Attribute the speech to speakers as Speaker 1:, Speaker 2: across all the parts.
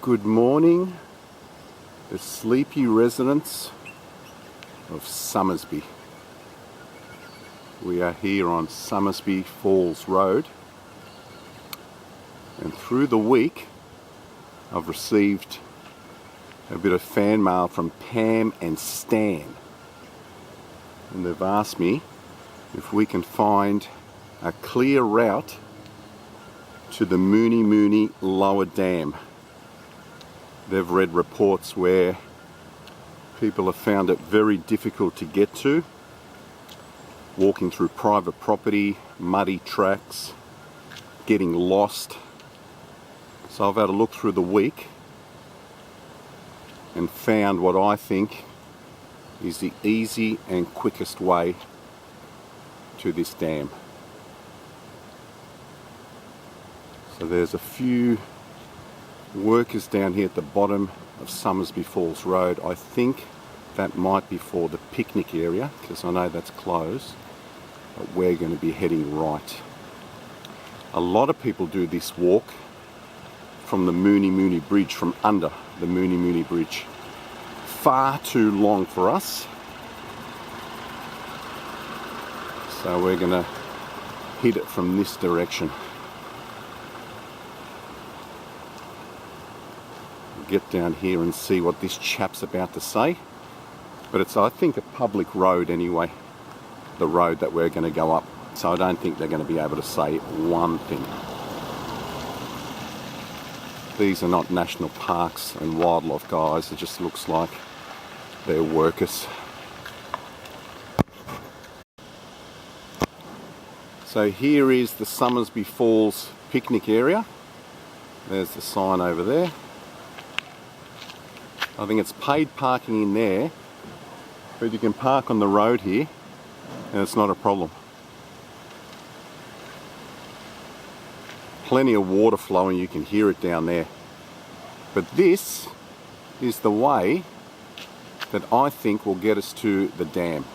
Speaker 1: Good morning, the sleepy residents of Somersby. We are here on Somersby Falls Road, and through the week I've received a bit of fan mail from Pam and Stan, and they've asked me if we can find a clear route to the Mooney lower dam. They've read reports where people have found it very difficult to get to, walking through private property, muddy tracks, getting lost. So I've had a look through the week and found what I think is the easy and quickest way to this dam. So there's a few workers down here at the bottom of Somersby Falls Road. I think that might be for the picnic area, because I know that's closed, but we're going to be heading right. A lot of people do this walk from the Mooney Bridge, from under the Mooney Bridge. Far too long for us, so we're going to hit it from this direction. Get down here and see what this chap's about to say, but it's, I think, a public road anyway, the road that we're going to go up, so I don't think they're going to be able to say one thing. These are not national parks and wildlife guys, it just looks like they're workers. So here is the Somersby Falls picnic area. There's the sign over there. I think it's paid parking in there, but you can park on the road here and it's not a problem. Plenty of water flowing, you can hear it down there. But this is the way that I think will get us to the dam.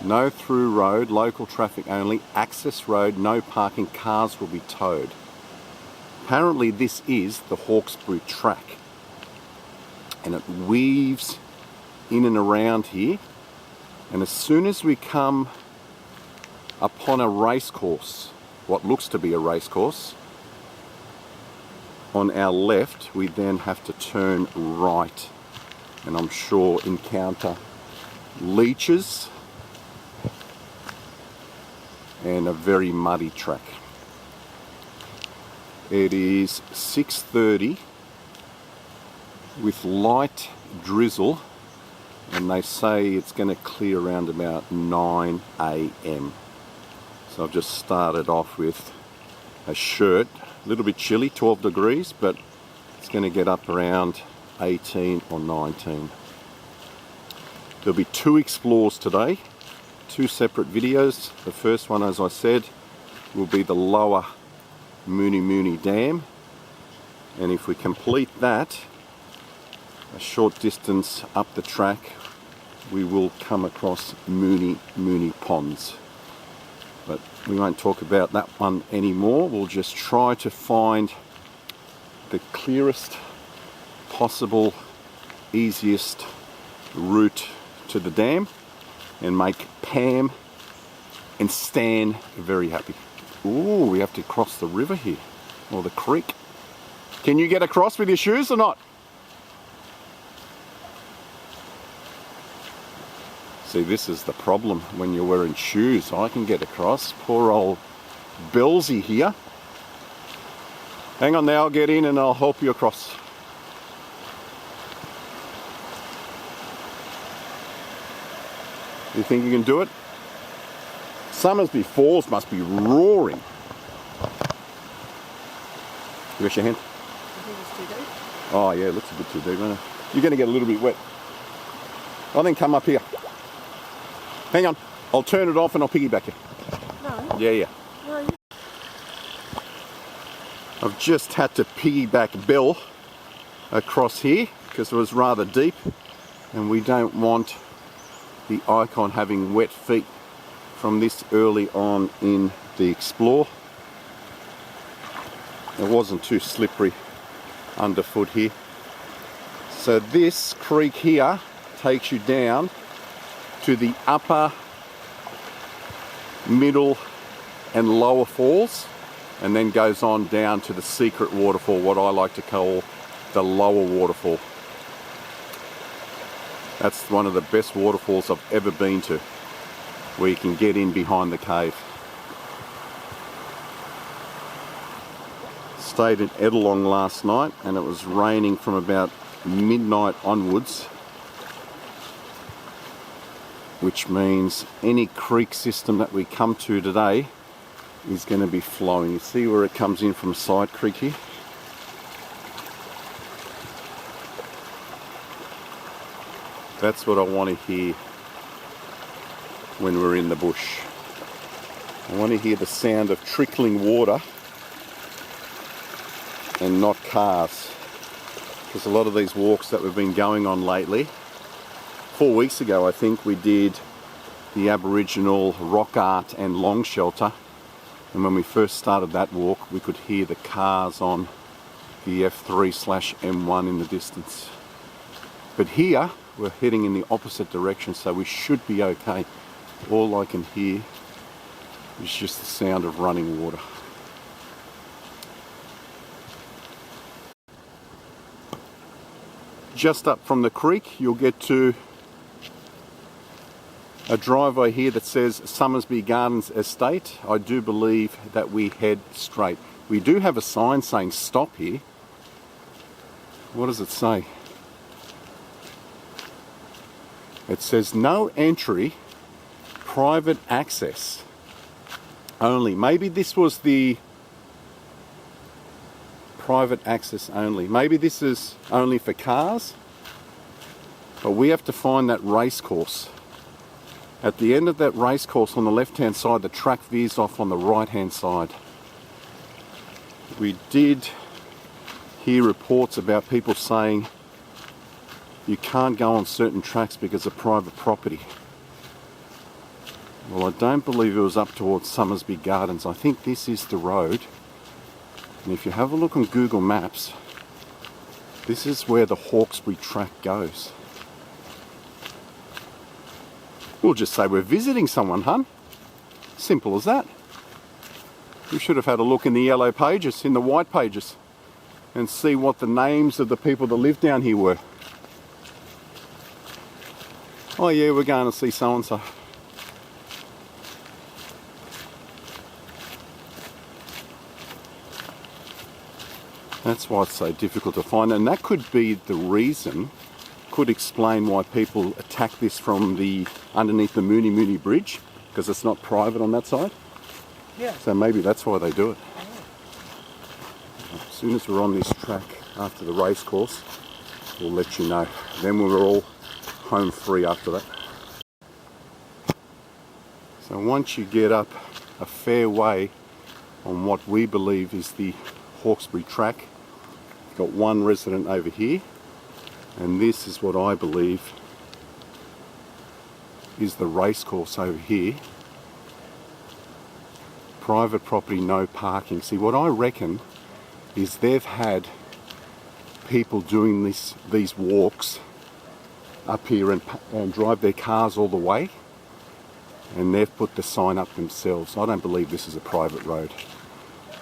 Speaker 1: No through road, local traffic only, access road, no parking, cars will be towed. Apparently this is the Hawkesbury track, and it weaves in and around here, and as soon as we come upon a race course, what looks to be a race course, on our left we then have to turn right, and I'm sure encounter leeches and a very muddy track. It is 6:30 with light drizzle, and they say it's going to clear around about 9 AM. So I've just started off with a shirt, a little bit chilly, 12 degrees, but it's going to get up around 18 or 19. There'll be 2 explores today, 2 separate videos. The first one, as I said, will be the lower Mooney Dam, and if we complete that, a short distance up the track we will come across Mooney Ponds, but we won't talk about that one anymore. We'll just try to find the clearest possible, easiest route to the dam and make Pam and Stan very happy. Ooh, we have to cross the river here, or the creek. Can you get across with your shoes or not? See, this is the problem when you're wearing shoes. I can get across. Poor old Bellsy here. Hang on there, I'll get in and I'll help you across. You think you can do it? Somersby Falls must be roaring. You got your hand?
Speaker 2: I think it's too deep.
Speaker 1: Oh yeah, it looks a bit too deep, doesn't it? You're going to get a little bit wet. I'll then come up here. Hang on, I'll turn it off and I'll piggyback you.
Speaker 2: No.
Speaker 1: Yeah.
Speaker 2: No.
Speaker 1: I've just had to piggyback Bill across here because it was rather deep, and we don't want the icon having wet feet from this early on in the explore. it wasn't too slippery underfoot here. So this creek here takes you down to the upper, middle and lower falls, and then goes on down to the secret waterfall, what I like to call the lower waterfall. That's one of the best waterfalls I've ever been to, where you can get in behind the cave. Stayed in Edelong last night, and it was raining from about midnight onwards, which means any creek system that we come to today is going to be flowing. You see where it comes in from a side creek here? That's what I want to hear when we're in the bush. I want to hear the sound of trickling water and not cars. Because a lot of these walks that we've been going on lately, 4 weeks ago I think we did the Aboriginal rock art and long shelter, and when we first started that walk we could hear the cars on the F3/M1 in the distance. But here we're heading in the opposite direction, so we should be okay. All I can hear is just the sound of running water. Just up from the creek you'll get to a driveway here that says Somersby Gardens Estate. I do believe that we head straight. We do have a sign saying stop here. What does it say? It says no entry, private access only. Maybe this was the private access only. Maybe this is only for cars, but we have to find that race course. At the end of that race course on the left hand side, the track veers off on the right hand side. We did hear reports about people saying you can't go on certain tracks because of private property. Well, I don't believe it was up towards Somersby Gardens. I think this is the road. And if you have a look on Google Maps, this is where the Hawkesbury track goes. We'll just say we're visiting someone, hun. Simple as that. We should have had a look in the yellow pages, in the white pages, and see what the names of the people that live down here were. Oh yeah, we're going to see so-and-so. That's why it's so difficult to find, and that could be the reason, could explain why people attack this from the underneath the Mooney Bridge, because it's not private on that side.
Speaker 2: Yeah.
Speaker 1: So maybe that's why they do it. As soon as we're on this track after the race course, we'll let you know. Then we're all home free after that. So once you get up a fair way on what we believe is the Hawkesbury track, you've got one resident over here, and this is what I believe is the race course over here. Private property, no parking. See, what I reckon is they've had people doing these walks up here and drive their cars all the way, and they've put the sign up themselves. I don't believe this is a private road.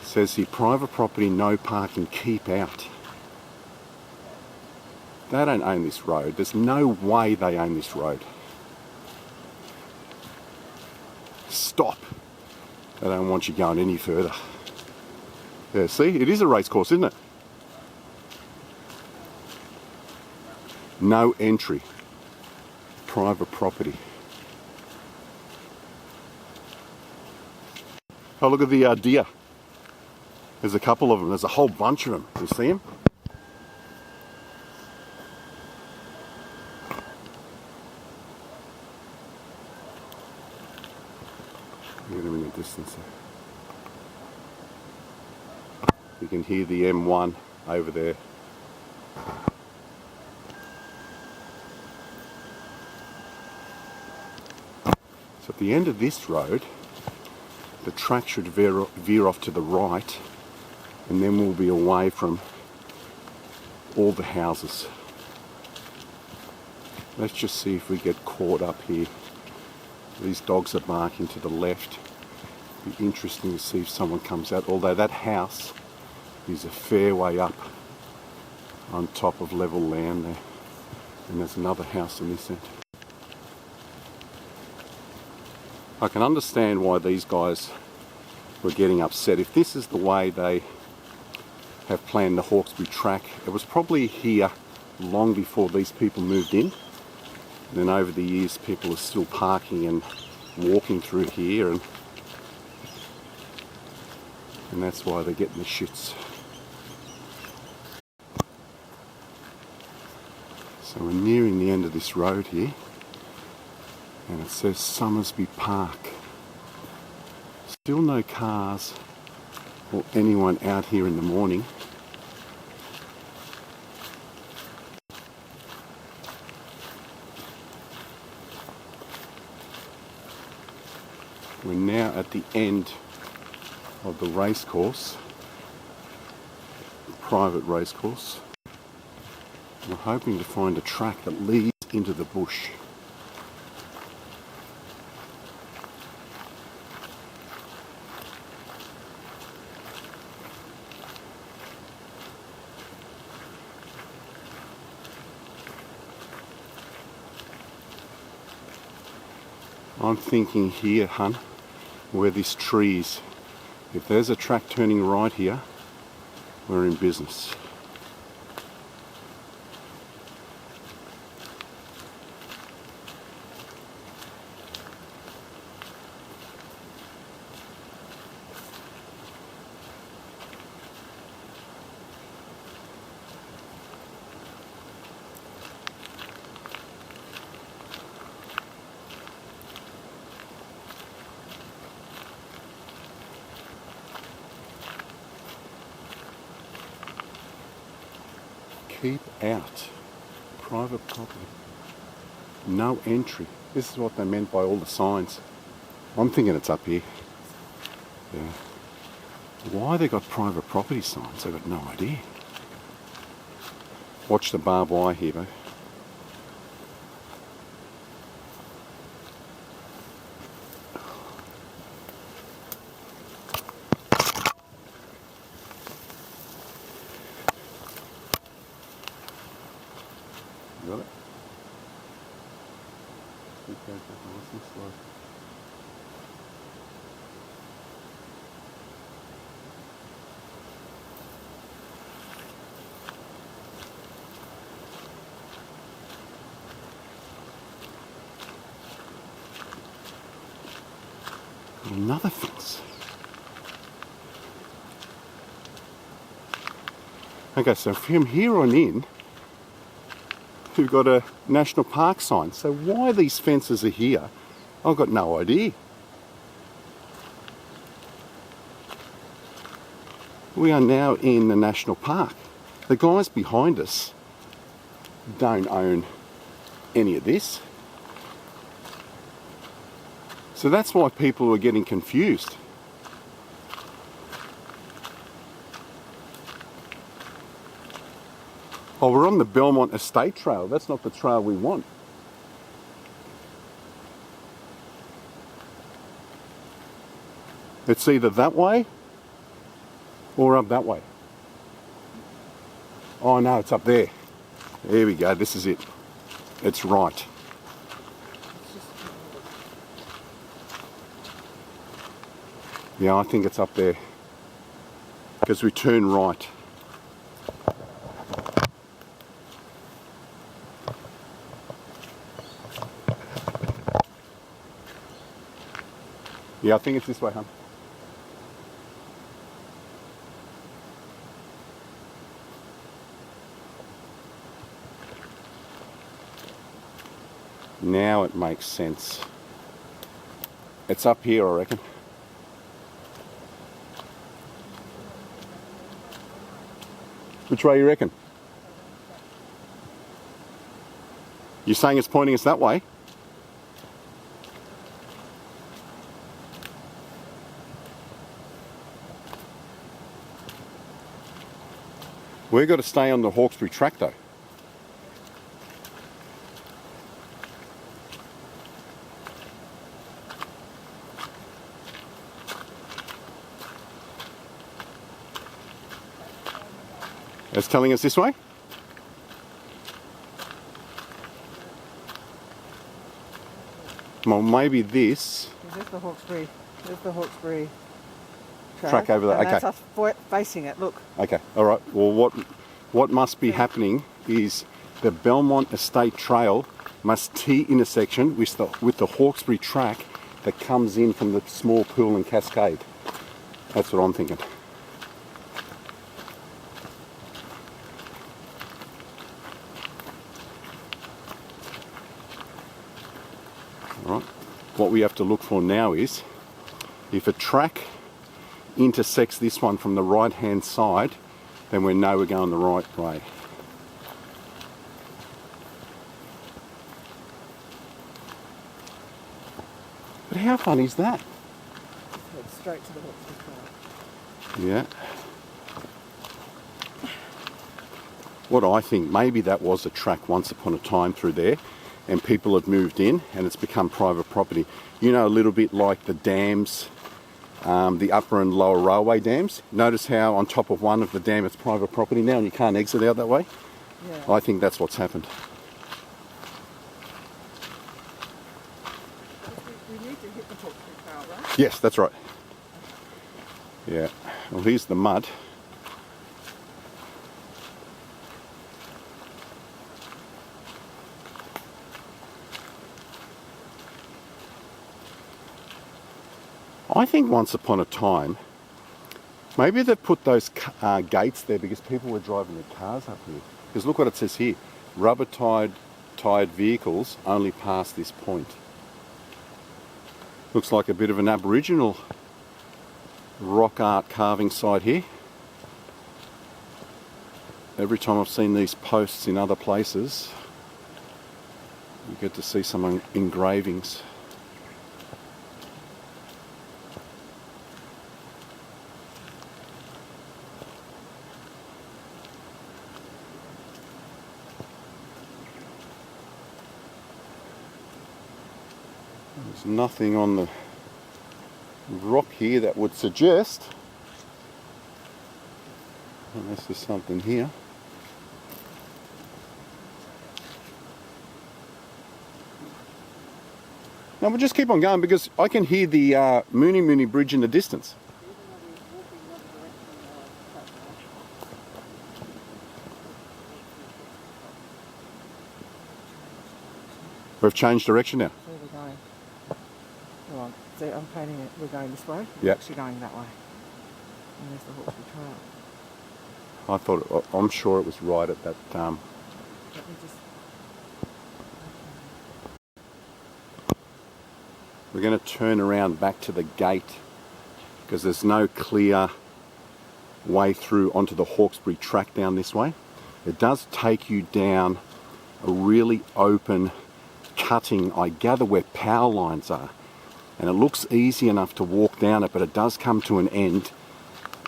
Speaker 1: It says here, private property, no parking, keep out. They don't own this road. There's no way they own this road. Stop. They don't want you going any further. Yeah, see, it is a race course, isn't it? No entry. Private property. Oh, look at the deer. There's a couple of them. There's a whole bunch of them. You see them? Look at them in the distance there. You can hear the M1 over there. So at the end of this road, the track should veer off to the right, and then we'll be away from all the houses. Let's just see if we get caught up here. These dogs are barking to the left. It'll be interesting to see if someone comes out, although that house is a fair way up on top of level land there. And there's another house in this end. I can understand why these guys were getting upset. If this is the way they have planned the Hawkesbury track, it was probably here long before these people moved in. And then over the years people are still parking and walking through here, and that's why they're getting the shits. So we're nearing the end of this road here, and it says Somersby Park. Still no cars or anyone out here in the morning. We're now at the end of the race course, private race course. We're hoping to find a track that leads into the bush. I'm thinking here, hun, where this tree is. If there's a track turning right here, we're in business. Keep out. Private property. No entry. This is what they meant by all the signs. I'm thinking it's up here. Yeah. Why they got private property signs, I've got no idea. Watch the barbed wire here, though. Got it? Keep going nice and slow. Another fence. Okay, so from here on in, we've got a national park sign. So why these fences are here, I've got no idea. We are now in the national park. The guys behind us don't own any of this. So that's why people are getting confused. Oh, we're on the Belmont Estate Trail. That's not the trail we want. It's either that way or up that way. Oh no, it's up there. There we go, this is it. It's right. Yeah, I think it's up there. Because we turn right. Yeah, I think it's this way, hon. Now it makes sense. It's up here, I reckon. Which way you reckon? You're saying it's pointing us that way? We've got to stay on the Hawkesbury track though. It's telling us this way? Well, maybe this
Speaker 2: There's the Hawkesbury. There's the Hawkesbury
Speaker 1: track over there.
Speaker 2: And
Speaker 1: Okay.
Speaker 2: that's us facing it. Look.
Speaker 1: Okay, all right. Well, what must be happening is the Belmont Estate Trail must T-intersection with the Hawkesbury track that comes in from the small pool and cascade. That's what I'm thinking. All right. What we have to look for now is if a track intersects this one from the right hand side, then we know we're going the right way. But how fun is that?
Speaker 2: It's straight to the Hawkesbury trail.
Speaker 1: Yeah. What I think, maybe that was a track once upon a time through there and people have moved in and it's become private property. You know, a little bit like the dams, the upper and lower railway dams. Notice how on top of one of the dam it's private property now and you can't exit out that way?
Speaker 2: Yeah.
Speaker 1: I think that's what's happened.
Speaker 2: We need to hit the Hawkesbury trail, right?
Speaker 1: Yes, that's right. Yeah. Well, here's the mud. I think once upon a time, maybe they've put those gates there because people were driving their cars up here. Because look what it says here. Rubber-tired vehicles only pass this point. Looks like a bit of an Aboriginal rock art carving site here. Every time I've seen these posts in other places, you get to see some engravings. There's nothing on the rock here that would suggest, unless there's something here. Now we'll just keep on going because I can hear the Mooney Bridge in the distance. We've changed direction now.
Speaker 2: Where are we going? Come on. See, I'm painting it. We're going this way.
Speaker 1: Yeah.
Speaker 2: We're actually going that way. And there's the Hawkesbury trail.
Speaker 1: I'm sure it was right at that.
Speaker 2: Let me just...
Speaker 1: We're going to turn around back to the gate because there's no clear way through onto the Hawkesbury track down this way. It does take you down a really open cutting, I gather, where power lines are. And it looks easy enough to walk down it, but it does come to an end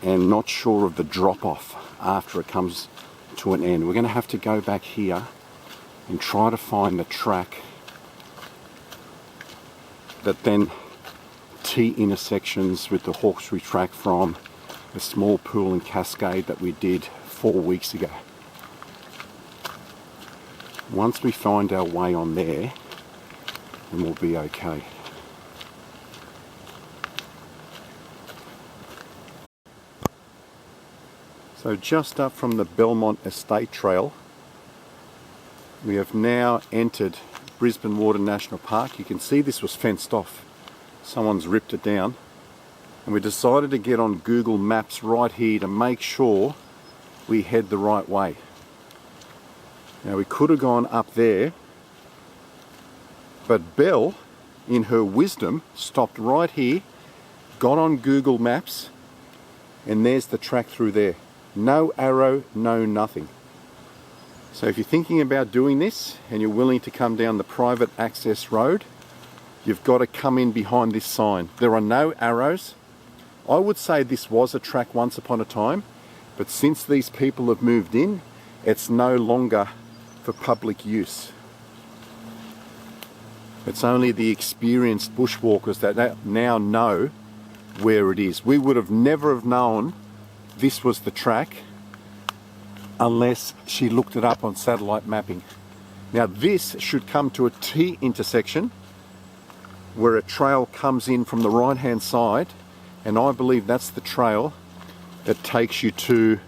Speaker 1: and not sure of the drop off after it comes to an end. We're going to have to go back here and try to find the track that then T-intersections with the Hawkesbury track from the small pool and cascade that we did 4 weeks ago. Once we find our way on there, then we'll be okay. So just up from the Belmont Estate Trail, we have now entered Brisbane Water National Park. You can see this was fenced off. Someone's ripped it down. And we decided to get on Google Maps right here to make sure we head the right way. Now we could have gone up there, but Belle, in her wisdom, stopped right here, got on Google Maps, and there's the track through there. No arrow, no nothing. So if you're thinking about doing this and you're willing to come down the private access road, you've got to come in behind this sign. There are no arrows. I would say this was a track once upon a time, But since these people have moved in, it's no longer for public use. It's only the experienced bushwalkers that now know where it is. We would have never have known this was the track unless she looked it up on satellite mapping. Now this should come to a T intersection where a trail comes in from the right hand side, and I believe that's the trail that takes you to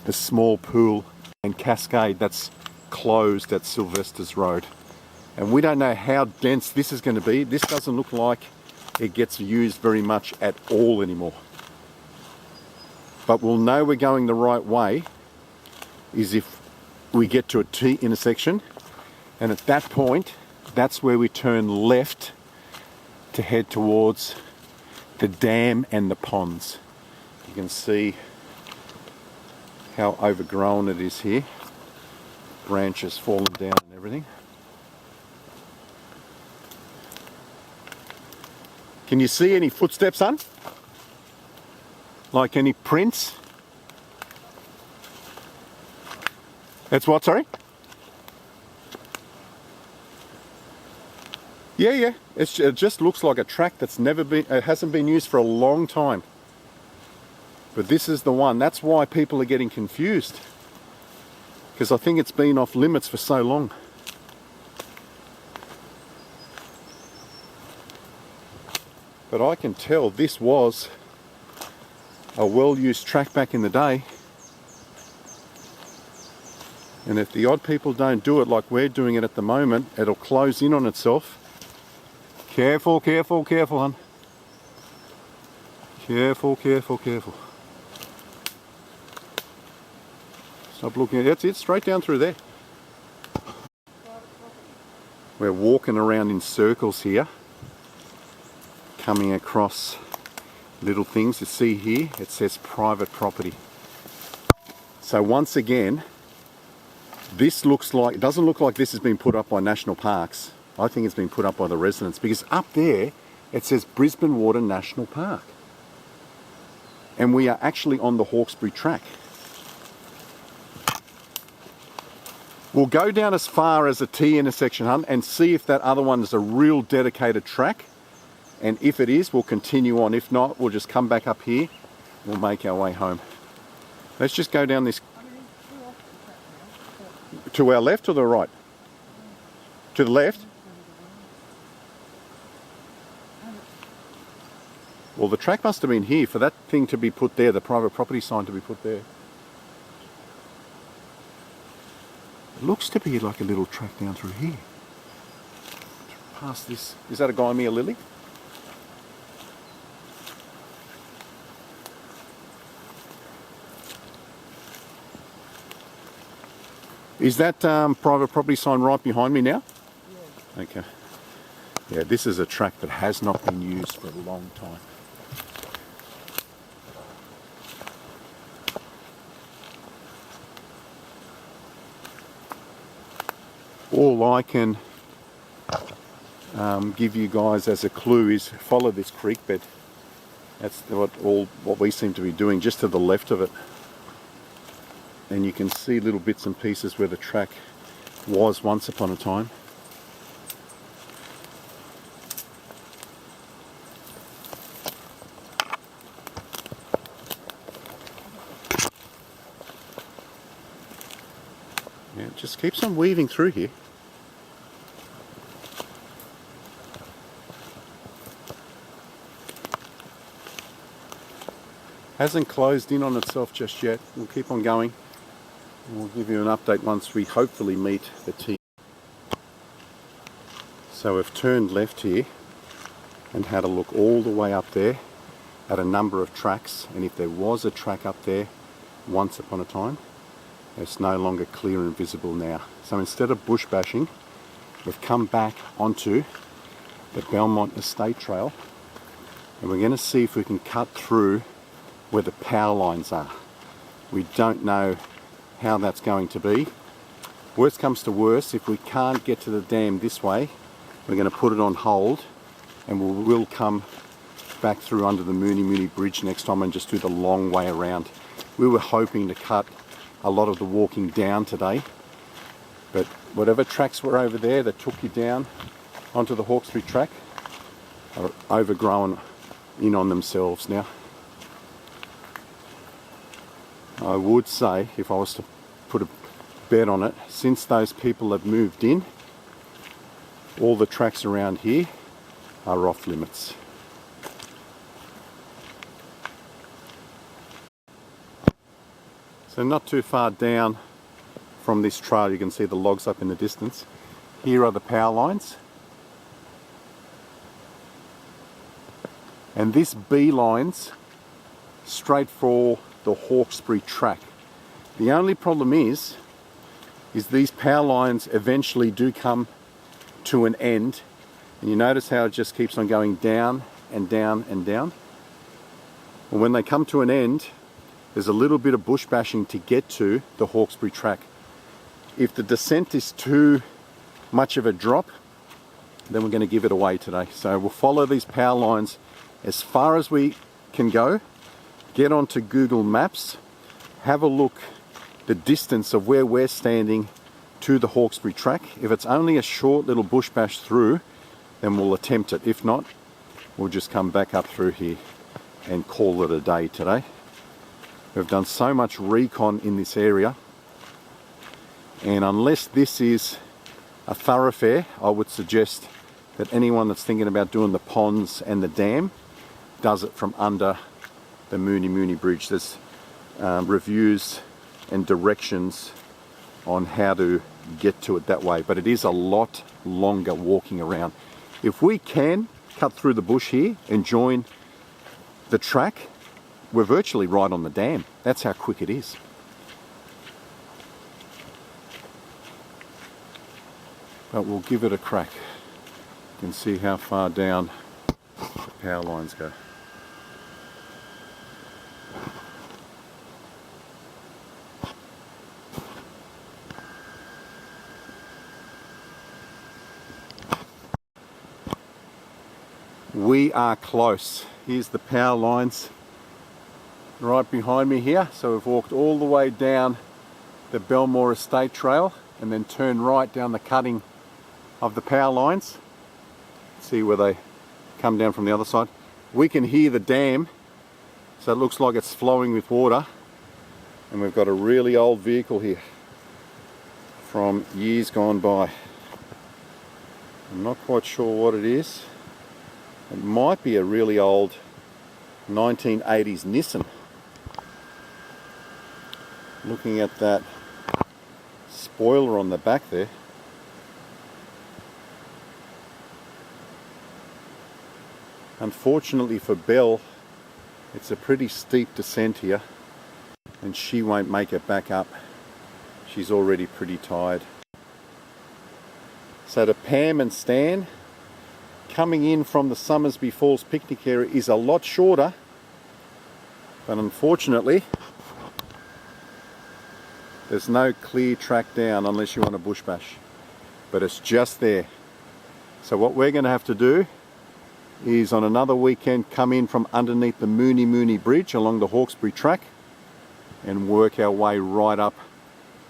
Speaker 1: the small pool and cascade that's closed at Sylvester's Road. And we don't know how dense this is going to be. This doesn't look like it gets used very much at all anymore. But we'll know we're going the right way is if we get to a T intersection, and at that point, that's where we turn left to head towards the dam and the ponds. You can see how overgrown it is here. Branches fallen down and everything. Can you see any footsteps, son? Like any prints? That's what, sorry? Yeah. It just looks like a track that's it hasn't been used for a long time. But this is the one. That's why people are getting confused. Because I think it's been off limits for so long. But I can tell this was a well-used track back in the day. And if the odd people don't do it like we're doing it at the moment, it'll close in on itself. Careful, careful, careful, hon. Careful, careful, careful. Stop looking at it. It's straight down through there. We're walking around in circles here, coming across little things. You see here, it says private property. So once again, this doesn't look like this has been put up by national parks. I think it's been put up by the residents, because up there it says Brisbane Water National Park. And we are actually on the Hawkesbury track. We'll go down as far as a T intersection, hun, and see if that other one is a real dedicated track. And if it is, we'll continue on. If not, we'll just come back up here. We'll make our way home. Let's just go down this. To our left or the right? To the left? Well, the track must have been here for that thing to be put there, the private property sign to be put there. It looks to be like a little track down through here. Past this. Is that a Gymea lily? Is that private property sign right behind me now? Yeah. Okay. Yeah, this is a track that has not been used for a long time. All I can give you guys as a clue is follow this creek bed. That's what we seem to be doing, just to the left of it. And you can see little bits and pieces where the track was once upon a time. Yeah, it just keeps on weaving through here. Hasn't closed in on itself just yet. We'll keep on going. We'll give you an update once we hopefully meet the T. So we've turned left here and had a look all the way up there at a number of tracks, and if there was a track up there once upon a time, it's no longer clear and visible now. So instead of bush bashing, we've come back onto the Belmont Estate Trail, and we're going to see if we can cut through where the power lines are. We don't know how that's going to be. Worst comes to worst, if we can't get to the dam this way, we're going to put it on hold, and we'll come back through under the Mooney Bridge next time and just do the long way around. We were hoping to cut a lot of the walking down today, but whatever tracks were over there that took you down onto the Hawkesbury track are overgrown in on themselves now. I would say, if I was to put a bet on it, since those people have moved in, all the tracks around here are off limits. So not too far down from this trail, you can see the logs up in the distance. Here are the power lines. And this beelines straight for the Hawkesbury track. The only problem is these power lines eventually do come to an end, and you notice how it just keeps on going down and down and down. And when they come to an end, there's a little bit of bush bashing to get to the Hawkesbury track. If the descent is too much of a drop, then we're going to give it away today. So we'll follow these power lines as far as we can go, get onto Google Maps, have a look the distance of where we're standing to the Hawkesbury track. If it's only a short little bush bash through, then we'll attempt it. If not, we'll just come back up through here and call it a day today. We've done so much recon in this area, and unless this is a thoroughfare, I would suggest that anyone that's thinking about doing the ponds and the dam does it from under the Mooney Bridge. There's reviews and directions on how to get to it that way, but it is a lot longer walking around. If we can cut through the bush here and join the track, we're virtually right on the dam. That's how quick it is. But we'll give it a crack. You can see how far down the power lines go. We are close. Here's the power lines right behind me here. So we've walked all the way down the Belmore Estate Trail and then turn right down the cutting of the power lines. See where they come down from the other side. We can hear the dam, so it looks like it's flowing with water. And we've got a really old vehicle here from years gone by. I'm not quite sure what it is. It might be a really old 1980s Nissan. Looking at that spoiler on the back there. Unfortunately for Belle, it's a pretty steep descent here, and she won't make it back up. She's already pretty tired. So to Pam and Stan, coming in from the Somersby Falls picnic area is a lot shorter, but unfortunately there's no clear track down unless you want a bush bash, but it's just there. So what we're going to have to do is on another weekend come in from underneath the Mooney Bridge along the Hawkesbury track and work our way right up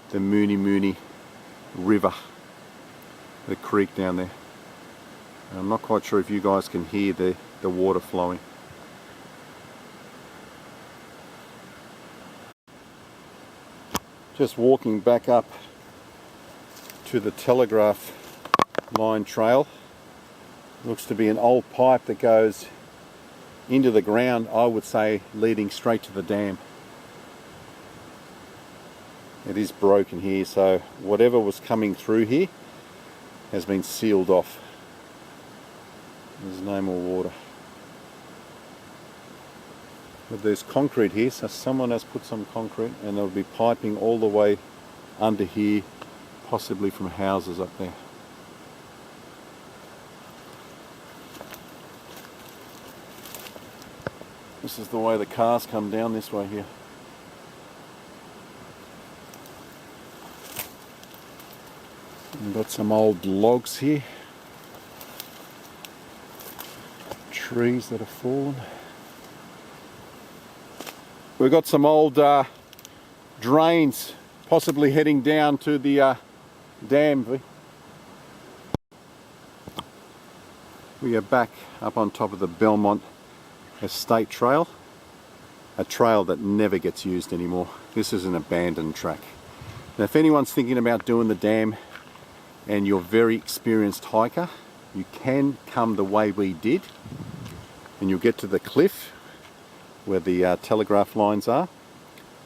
Speaker 1: the Mooney River, the creek down there. I'm not quite sure if you guys can hear the water flowing. Just walking back up to the Telegraph Line Trail. Looks to be an old pipe that goes into the ground, I would say leading straight to the dam. It is broken here, so whatever was coming through here has been sealed off. There's no more water. But there's concrete here, so someone has put some concrete, and they'll be piping all the way under here, possibly from houses up there. This is the way the cars come down this way here. We've got some old logs here. Trees that have fallen. We've got some old drains possibly heading down to the dam. We are back up on top of the Belmont Estate Trail, a trail that never gets used anymore. This is an abandoned track. Now if anyone's thinking about doing the dam and you're a very experienced hiker, you can come the way we did, and you'll get to the cliff where the telegraph lines are,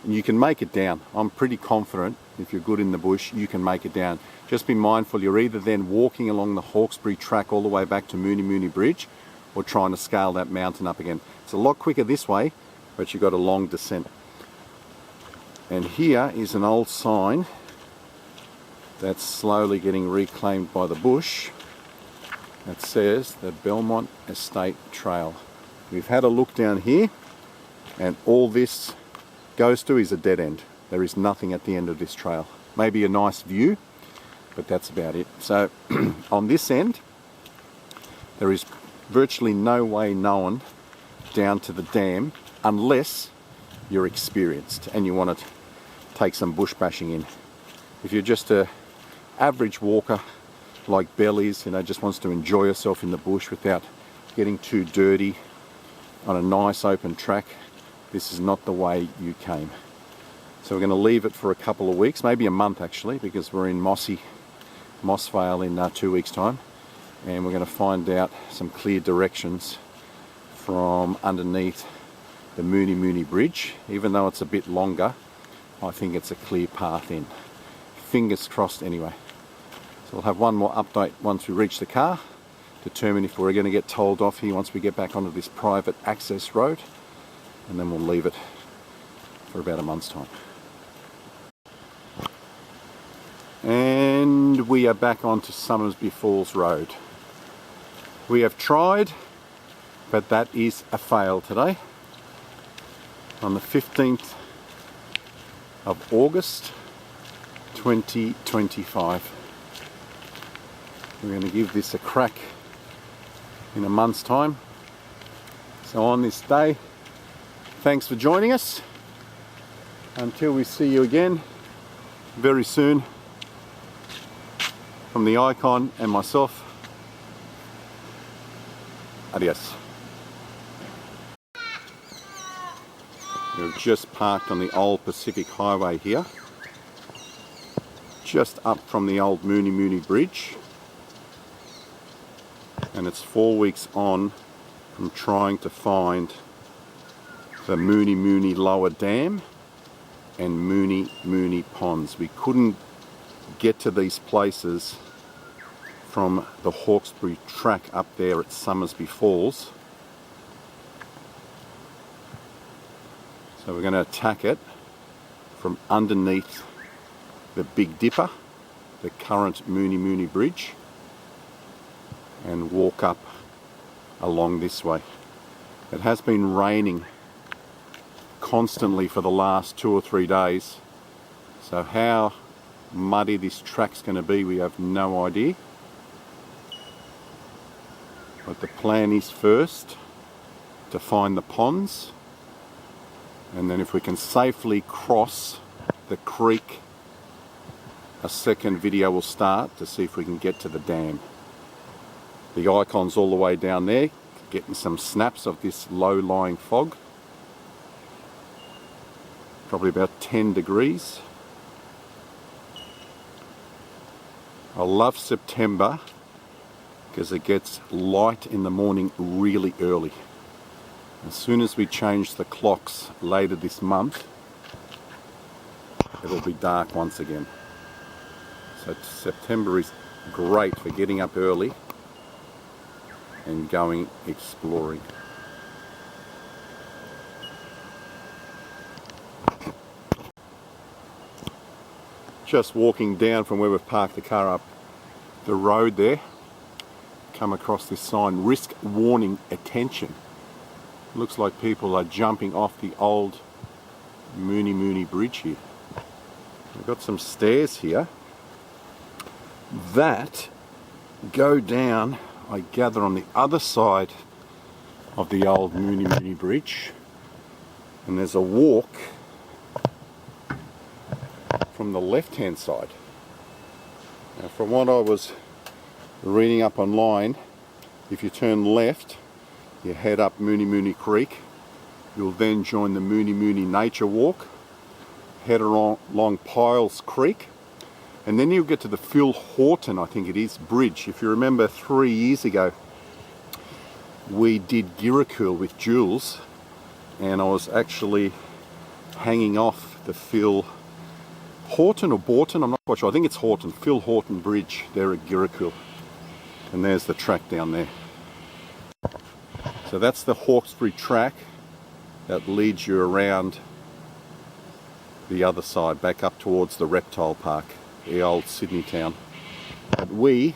Speaker 1: and you can make it down. I'm pretty confident if you're good in the bush you can make it down. Just be mindful, you're either then walking along the Hawkesbury track all the way back to Mooney Bridge, or trying to scale that mountain up again. It's a lot quicker this way, but you've got a long descent. And here is an old sign that's slowly getting reclaimed by the bush that says the Belmont Estate Trail. We've had a look down here, and all this goes to is a dead end. There is nothing at the end of this trail. Maybe a nice view, but that's about it. So on this end there is virtually no way known down to the dam unless you're experienced and you want to take some bush bashing in. If you're just a average walker like Belle is, you know, just wants to enjoy herself in the bush without getting too dirty on a nice open track, this is not the way you came. So we're going to leave it for a couple of weeks, maybe a month actually, because we're in Mossvale in 2 weeks time, and we're going to find out some clear directions from underneath the Mooney Bridge. Even though it's a bit longer, I think it's a clear path in. Fingers crossed anyway. So we'll have one more update once we reach the car, determine if we're going to get tolled off here once we get back onto this private access road, and then we'll leave it for about a month's time. And we are back onto Somersby Falls Road. We have tried, but that is a fail today. On the 15th of August 2025. We're going to give this a crack in a month's time. So on this day, thanks for joining us. Until we see you again very soon, from the Icon and myself, adios. We've just parked on the old Pacific Highway here, just up from the old Mooney Bridge, and it's 4 weeks on from trying to find the Mooney Lower Dam and Mooney Ponds. We couldn't get to these places from the Hawkesbury track up there at Somersby Falls. So we're going to attack it from underneath the Big Dipper, the current Mooney Bridge, and walk up along this way. It has been raining constantly for the last 2 or 3 days, so how muddy this track's going to be we have no idea. But the plan is first to find the ponds, and then if we can safely cross the creek, a second video will start to see if we can get to the dam. The Icon's all the way down there, getting some snaps of this low-lying fog. Probably about 10 degrees. I love September because it gets light in the morning really early. As soon as we change the clocks later this month, it'll be dark once again. So September is great for getting up early and going exploring. Just walking down from where we've parked the car up the road there, come across this sign, risk warning, attention. Looks like people are jumping off the old Mooney Bridge here. We've got some stairs here that go down, I gather, on the other side of the old Mooney Bridge, And there's a walk from the left hand side. Now from what I was reading up online, if you turn left, you head up Mooney Creek, you'll then join the Mooney Nature Walk, head along Piles Creek, and then you'll get to the Phil Horton, I think it is, bridge. If you remember 3 years ago, we did Giracool with Jules, and I was actually hanging off the Phil Horton or Borton, I'm not quite sure, I think it's Horton, Phil Horton Bridge there at Giracool. And there's the track down there. So that's the Hawkesbury track that leads you around the other side, back up towards the Reptile Park, the old Sydney town. But we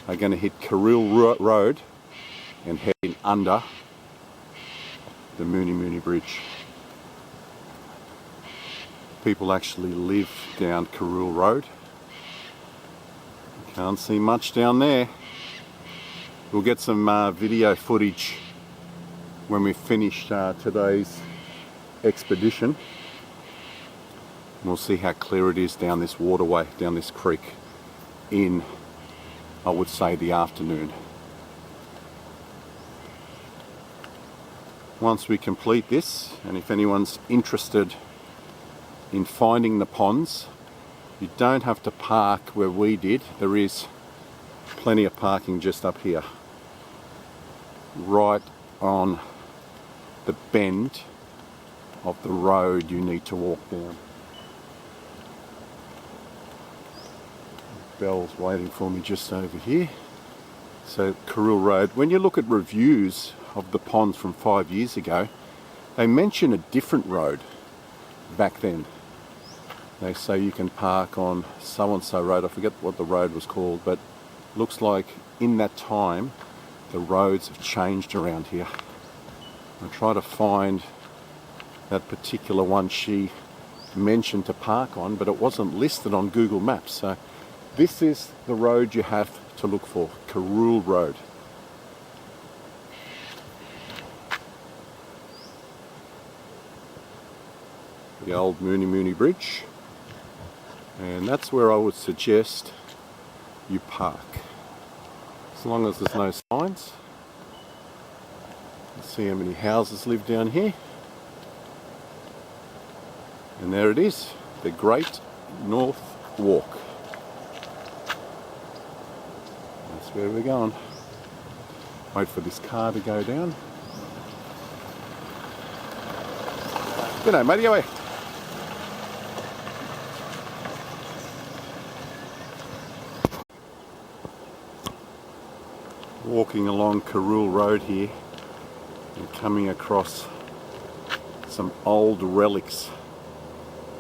Speaker 1: are going to hit Carril Road and head in under the Mooney Bridge. People actually live down Carril Road. Can't see much down there. We'll get some video footage when we finish today's expedition. We'll see how clear it is down this waterway, down this creek in, I would say, the afternoon. Once we complete this, and if anyone's interested in finding the ponds, you don't have to park where we did. There is plenty of parking just up here, right on the bend of the road you need to walk down. Belle's waiting for me just over here. So Carril Road, when you look at reviews of the ponds from 5 years ago, they mention a different road back then. They say you can park on so-and-so road. I forget what the road was called, but looks like in that time the roads have changed around here. I try to find that particular one she mentioned to park on, but it wasn't listed on Google Maps. So this is the road you have to look for, Carril Road. The old Mooney Bridge, and that's where I would suggest you park, as long as there's no signs. Let's see how many houses live down here, and there it is, the Great North Walk. That's where we're going. Wait for this car to go down. G'day matey, how are you? Walking along Carril Road here and coming across some old relics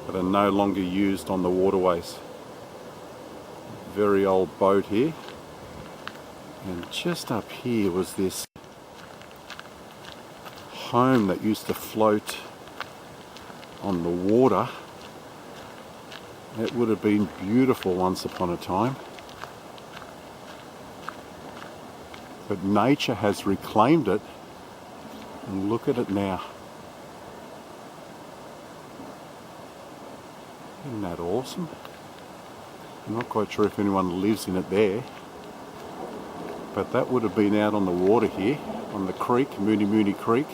Speaker 1: that are no longer used on the waterways. Very old boat here, and just up here was this home that used to float on the water. It would have been beautiful once upon a time. But nature has reclaimed it, and look at it now. Isn't that awesome? I'm not quite sure if anyone lives in it there, but that would have been out on the water here, on the creek, Mooney Creek.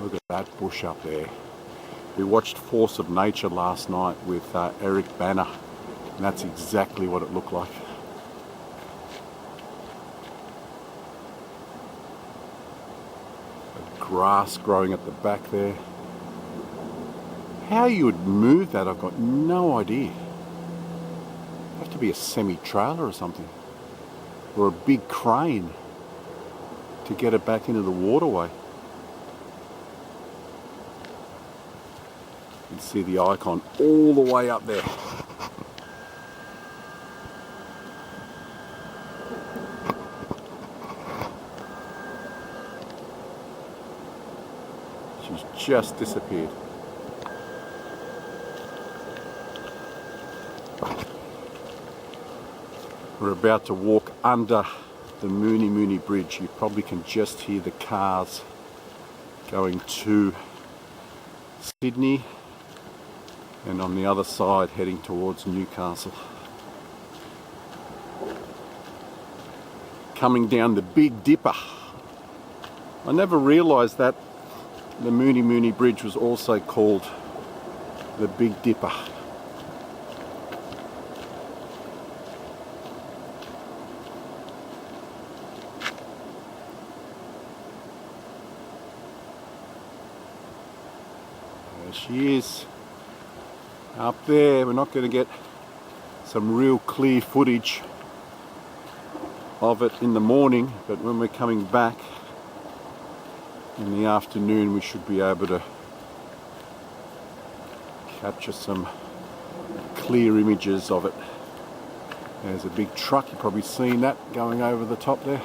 Speaker 1: Look at that bush up there. We watched Force of Nature last night with Eric Banner. And that's exactly what it looked like. The grass growing at the back there. How you would move that, I've got no idea. It'd have to be a semi-trailer or something. Or a big crane to get it back into the waterway. You can see the icon all the way up there. She's just disappeared. We're about to walk under the Mooney Bridge. You probably can just hear the cars going to Sydney, and on the other side heading towards Newcastle. Coming down the Big Dipper. I never realised that the Mooney Bridge was also called the Big Dipper. There she is. Up there. We're not going to get some real clear footage of it in the morning, but when we're coming back in the afternoon we should be able to capture some clear images of it. There's a big truck, you've probably seen that going over the top there.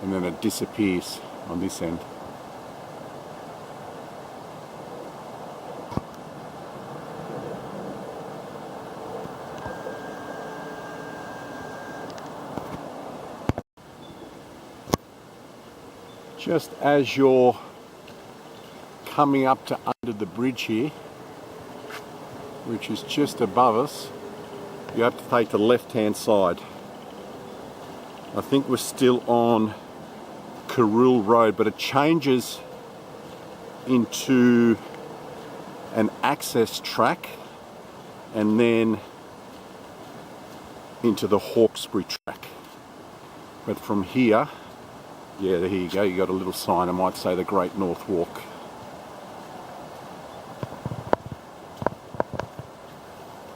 Speaker 1: And then it disappears on this end. Just as you're coming up to under the bridge here, which is just above us, you have to take the left-hand side. I think we're still on Carroll Road, but it changes into an access track and then into the Hawkesbury track. But from here, yeah, here you go, you got a little sign, I might say the Great North Walk.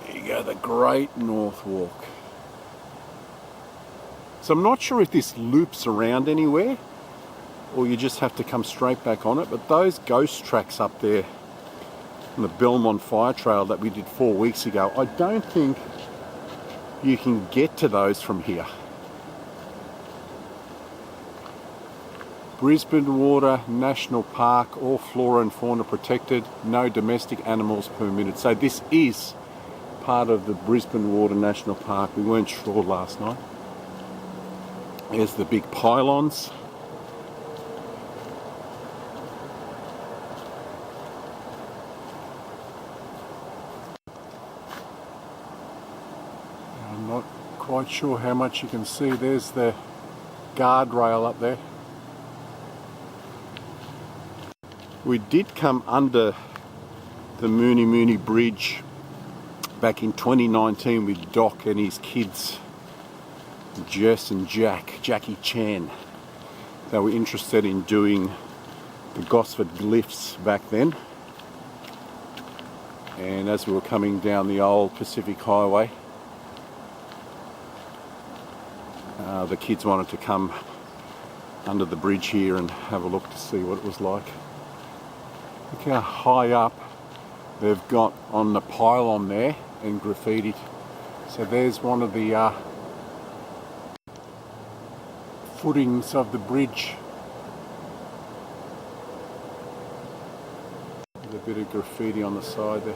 Speaker 1: There you go, the Great North Walk. So I'm not sure if this loops around anywhere or you just have to come straight back on it, but those ghost tracks up there on the Belmont Fire Trail that we did 4 weeks ago, I don't think you can get to those from here. Brisbane Water National Park, all flora and fauna protected, no domestic animals permitted. So this is part of the Brisbane Water National Park. We weren't sure last night. There's the big pylons. I'm not quite sure how much you can see. There's the guardrail up there. We did come under the Mooney Bridge back in 2019 with Doc and his kids, Jess and Jackie Chan. They were interested in doing the Gosford glyphs back then. And as we were coming down the old Pacific Highway, the kids wanted to come under the bridge here and have a look to see what it was like. Look how high up they've got on the pylon there and graffitied. So there's one of the footings of the bridge. There's a bit of graffiti on the side there.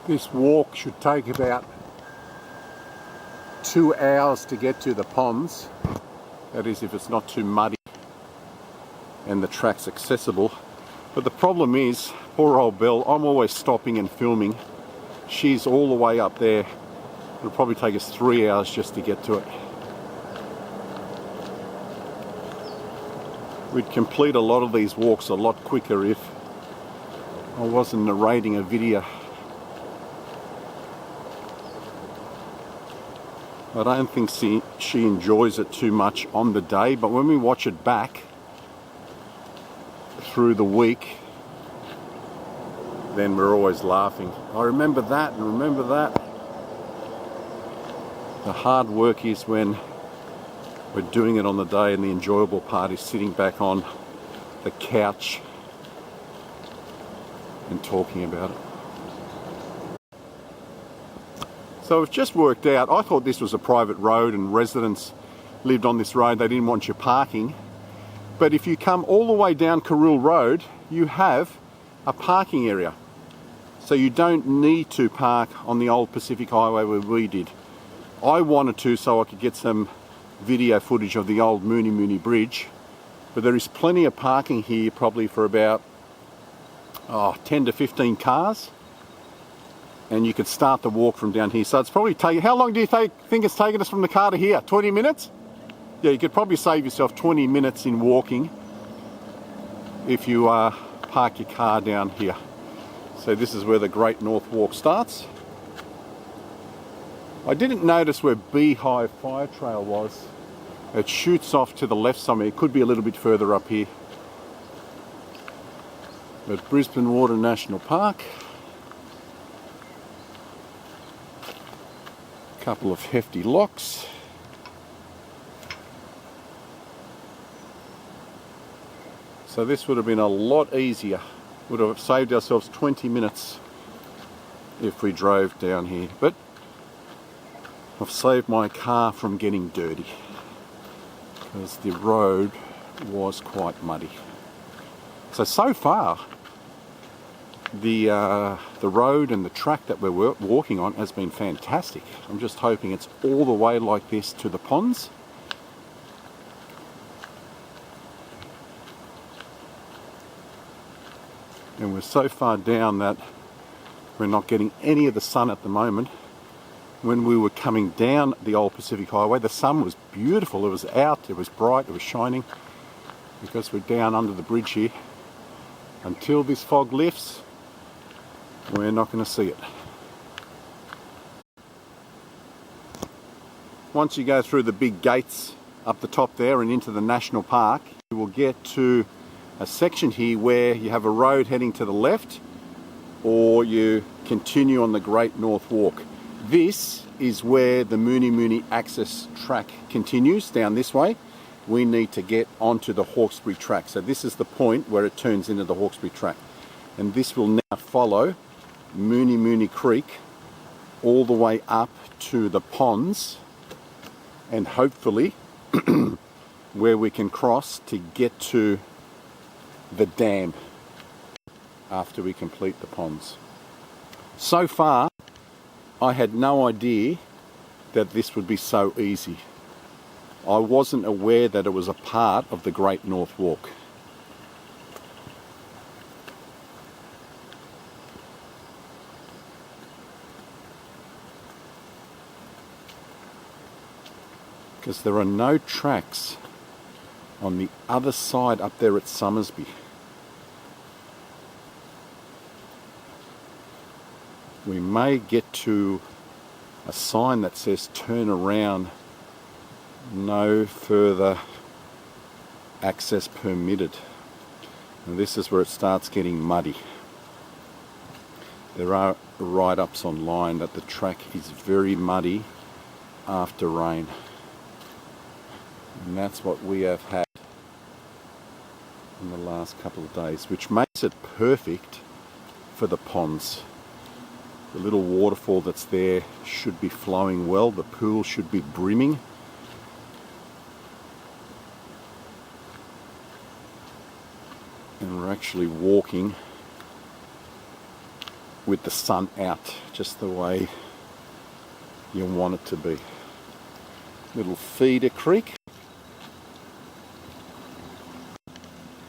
Speaker 1: This walk should take about 2 hours to get to the ponds. That is, if it's not too muddy and the track's accessible. But the problem is, poor old Belle, I'm always stopping and filming. She's all the way up there. It'll probably take us 3 hours just to get to it. We'd complete a lot of these walks a lot quicker if I wasn't narrating a video. I don't think she enjoys it too much on the day, but when we watch it back through the week, then we're always laughing. I remember that and remember that. The hard work is when we're doing it on the day, and the enjoyable part is sitting back on the couch and talking about it. So it's just worked out. I thought this was a private road and residents lived on this road. They didn't want you parking. But if you come all the way down Carroll Road, you have a parking area. So you don't need to park on the old Pacific Highway where we did. I wanted to so I could get some video footage of the old Mooney Bridge. But there is plenty of parking here, probably for about 10 to 15 cars. And you could start the walk from down here. So it's probably taking, how long do you think it's taken us from the car to here? 20 minutes? Yeah, you could probably save yourself 20 minutes in walking if you park your car down here. So this is where the Great North Walk starts. I didn't notice where Beehive Fire Trail was. It shoots off to the left somewhere. It could be a little bit further up here. But Brisbane Water National Park. Couple of hefty locks. So this would have been a lot easier. Would have saved ourselves 20 minutes if we drove down here. But I've saved my car from getting dirty because the road was quite muddy. So far the road and the track that we're walking on has been fantastic. I'm just hoping it's all the way like this to the ponds. And we're so far down that we're not getting any of the sun at the moment. When we were coming down the old Pacific Highway, the sun was beautiful. It was out, it was bright, it was shining. Because we're down under the bridge here. Until this fog lifts, we're not going to see it. Once you go through the big gates up the top there and into the national park, you will get to a section here where you have a road heading to the left, or you continue on the Great North Walk. This is where the Mooney access track continues down this way. We need to get onto the Hawkesbury track. So this is the point where it turns into the Hawkesbury track. And this will now follow Mooney Creek all the way up to the ponds, and hopefully where we can cross to get to the dam after we complete the ponds. So far, I had no idea that this would be so easy. I wasn't aware that it was a part of the Great North Walk. Because there are no tracks on the other side up there at Somersby. We may get to a sign that says turn around, no further access permitted. And this is where it starts getting muddy. There are write-ups online that the track is very muddy after rain. And that's what we have had in the last couple of days, which makes it perfect for the ponds. The little waterfall that's there should be flowing well. The pool should be brimming. And we're actually walking with the sun out, just the way you want it to be. Little feeder creek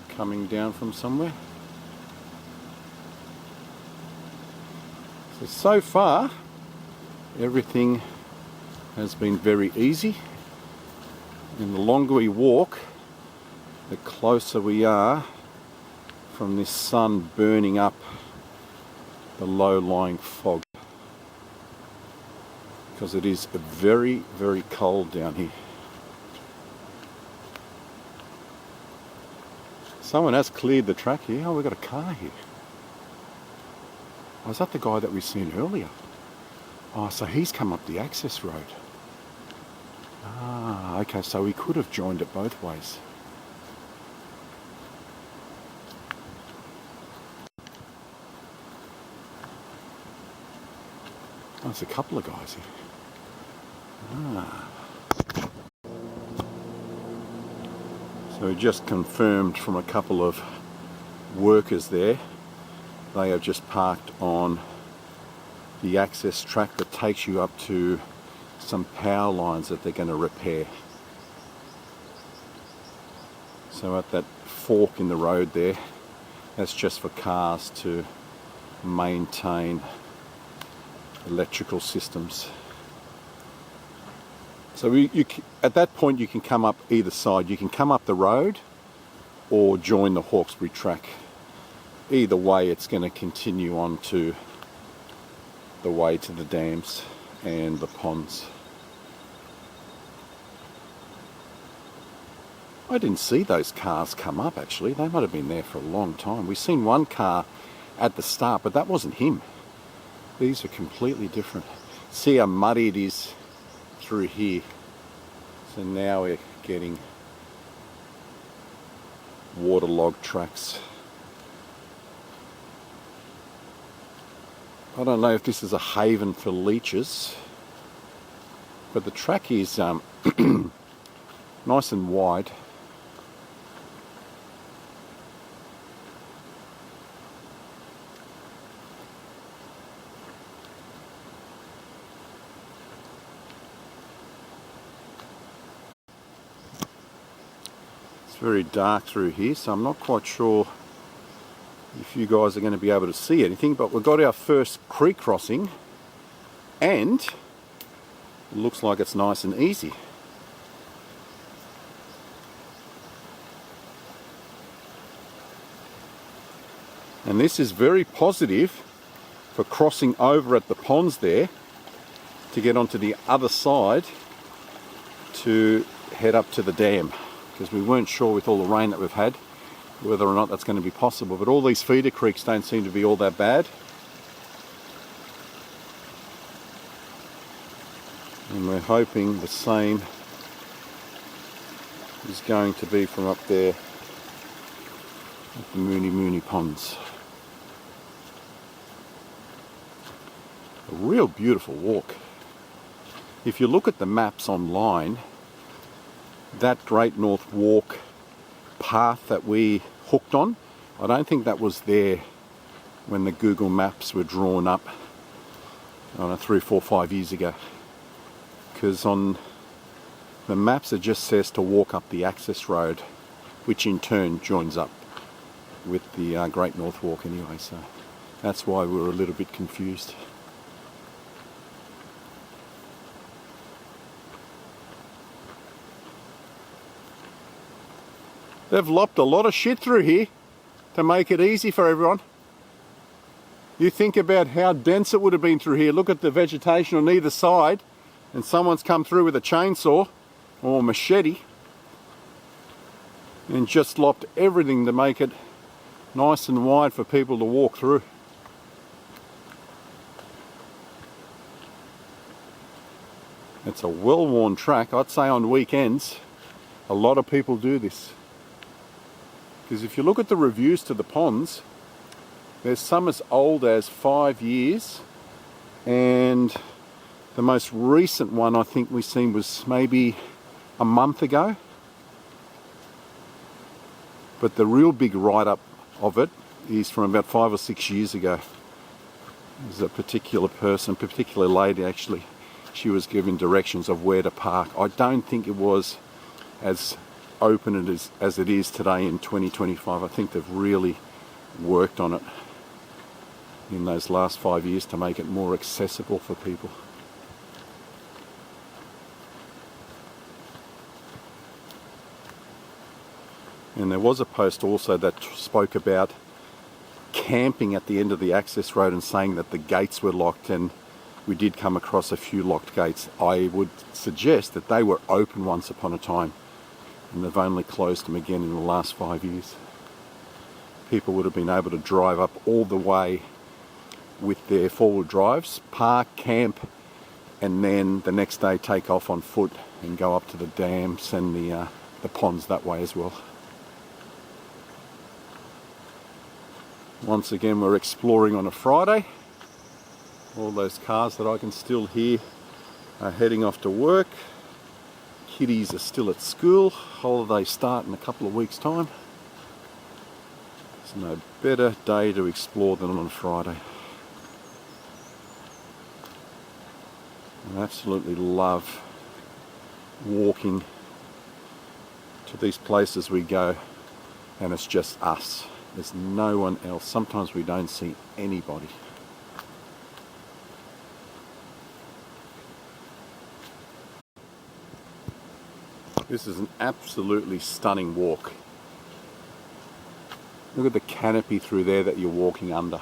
Speaker 1: coming down from somewhere. So far, everything has been very easy. And the longer we walk, the closer we are from this sun burning up the low-lying fog. Because it is very, very cold down here. Someone has cleared the track here. Oh, we've got a car here. Oh, is that the guy that we seen earlier? Oh, so he's come up the access road. Ah, okay, so we could have joined it both ways. There's a couple of guys here. So we just confirmed from a couple of workers there, they have just parked on the access track that takes you up to some power lines that they're going to repair. So at that fork in the road there, that's just for cars to maintain electrical systems. So at that point you can come up either side. You can come up the road or join the Hawkesbury track. Either way it's going to continue on to the way to the dams and the ponds. I didn't see those cars come up actually. They might have been there for a long time. We've seen one car at the start, but that wasn't him. These are completely different. See how muddy it is through here. So now we're getting waterlogged tracks. I don't know if this is a haven for leeches, but the track is nice and wide. Very dark through here, so I'm not quite sure if you guys are going to be able to see anything, but we've got our first creek crossing and it looks like it's nice and easy. And this is very positive for crossing over at the ponds there to get onto the other side to head up to the dam. Because we weren't sure with all the rain that we've had whether or not that's going to be possible, but all these feeder creeks don't seem to be all that bad, and we're hoping the same is going to be from up there at the Mooney ponds. A real beautiful walk. If you look at the maps online, that Great North Walk path that we hooked on, I don't think that was there when the Google Maps were drawn up, I don't know, 3, 4, 5 years ago. Because on the maps it just says to walk up the access road, which in turn joins up with the Great North Walk anyway, so that's why we were a little bit confused. They've lopped a lot of shit through here to make it easy for everyone. You think about how dense it would have been through here. Look at the vegetation on either side, and someone's come through with a chainsaw or machete and just lopped everything to make it nice and wide for people to walk through. It's a well-worn track. I'd say on weekends a lot of people do this. Because if you look at the reviews to the ponds, there's some as old as 5 years, and the most recent one I think we've seen was maybe a month ago. But the real big write-up of it is from about 5 or 6 years ago. There's a particular person, particular lady actually, she was given directions of where to park. I don't think it was as open as it is today in 2025. I think they've really worked on it in those last 5 years to make it more accessible for people. And there was a post also that spoke about camping at the end of the access road and saying that the gates were locked, and we did come across a few locked gates. I would suggest that they were open once upon a time, and they've only closed them again in the last 5 years. People would have been able to drive up all the way with their four-wheel drives, park, camp, and then the next day take off on foot and go up to the dams and the ponds that way as well. Once again, we're exploring on a Friday. All those cars that I can still hear are heading off to work. Kiddies are still at school. Holidays start in a couple of weeks' time. There's no better day to explore than on a Friday. I absolutely love walking to these places we go, and it's just us. There's no one else. Sometimes we don't see anybody. This is an absolutely stunning walk. Look at the canopy through there that you're walking under.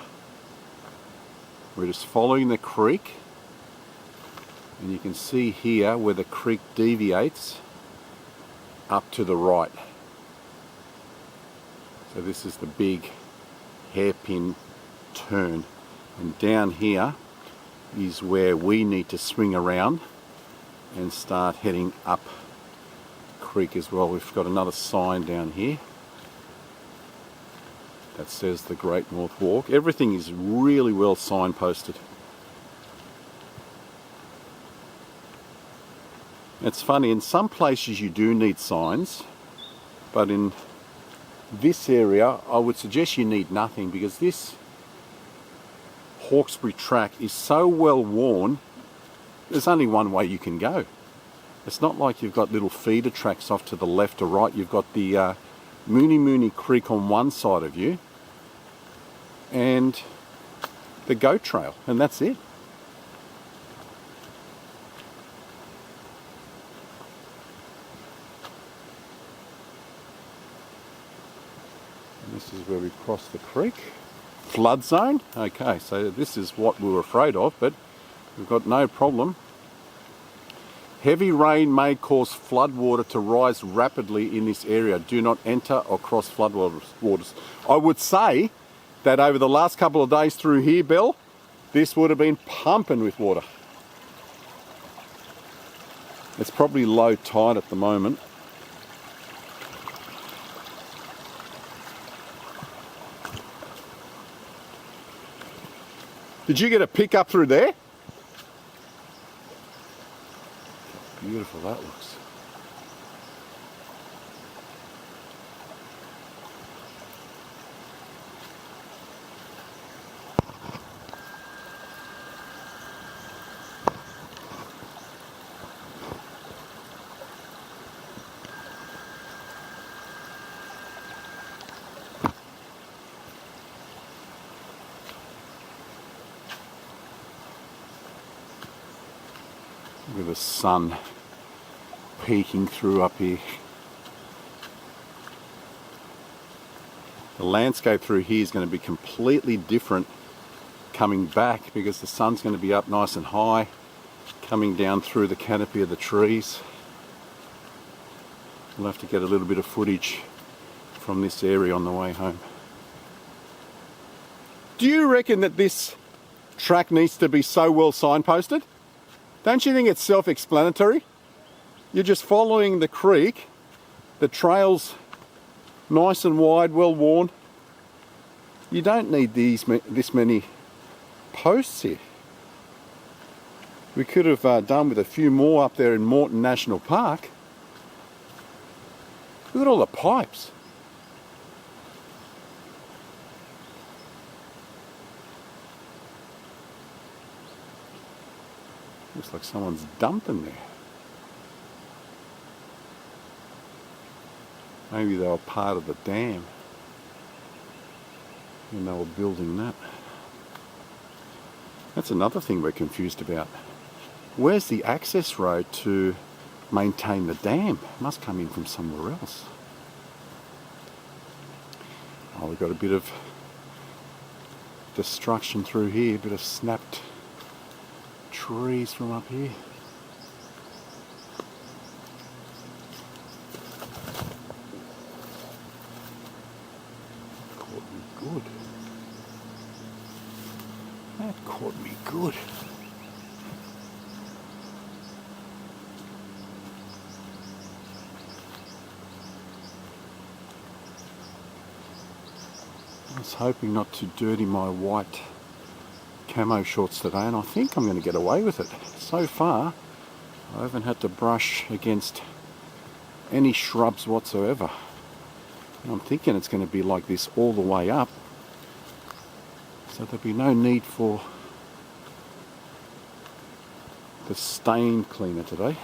Speaker 1: We're just following the creek, and you can see here where the creek deviates up to the right. So this is the big hairpin turn, and down here is where we need to swing around and start heading up creek as well. We've got another sign down here that says the Great North Walk. Everything is really well signposted. It's funny, in some places you do need signs, but in this area I would suggest you need nothing, because this Hawkesbury track is so well worn, there's only one way you can go. It's not like you've got little feeder tracks off to the left or right. You've got the Mooney Creek on one side of you and the goat trail, and that's it. And this is where we cross the creek. Flood zone. Okay, so this is what we were afraid of, but we've got no problem. Heavy rain may cause floodwater to rise rapidly in this area. Do not enter or cross floodwaters. I would say that over the last couple of days through here, Bill, this would have been pumping with water. It's probably low tide at the moment. Did you get a pickup through there? Beautiful that looks. Look at the sun peeking through up here. The landscape through here is going to be completely different coming back, because the sun's going to be up nice and high, coming down through the canopy of the trees. We'll have to get a little bit of footage from this area on the way home. Do you reckon that this track needs to be so well signposted? Don't you think it's self-explanatory? You're just following the creek, the trail's nice and wide, well worn. You don't need this many posts here. We could have done with a few more up there in Moreton National Park. Look at all the pipes. Looks like someone's dumping there. Maybe they were part of the dam when they were building that. That's another thing we're confused about. Where's the access road to maintain the dam? It must come in from somewhere else. Oh, we've got a bit of destruction through here, a bit of snapped trees from up here. Good. That caught me good. I was hoping not to dirty my white camo shorts today, and I think I'm going to get away with it. So far, I haven't had to brush against any shrubs whatsoever. And I'm thinking it's going to be like this all the way up, so there'll be no need for the stain cleaner today.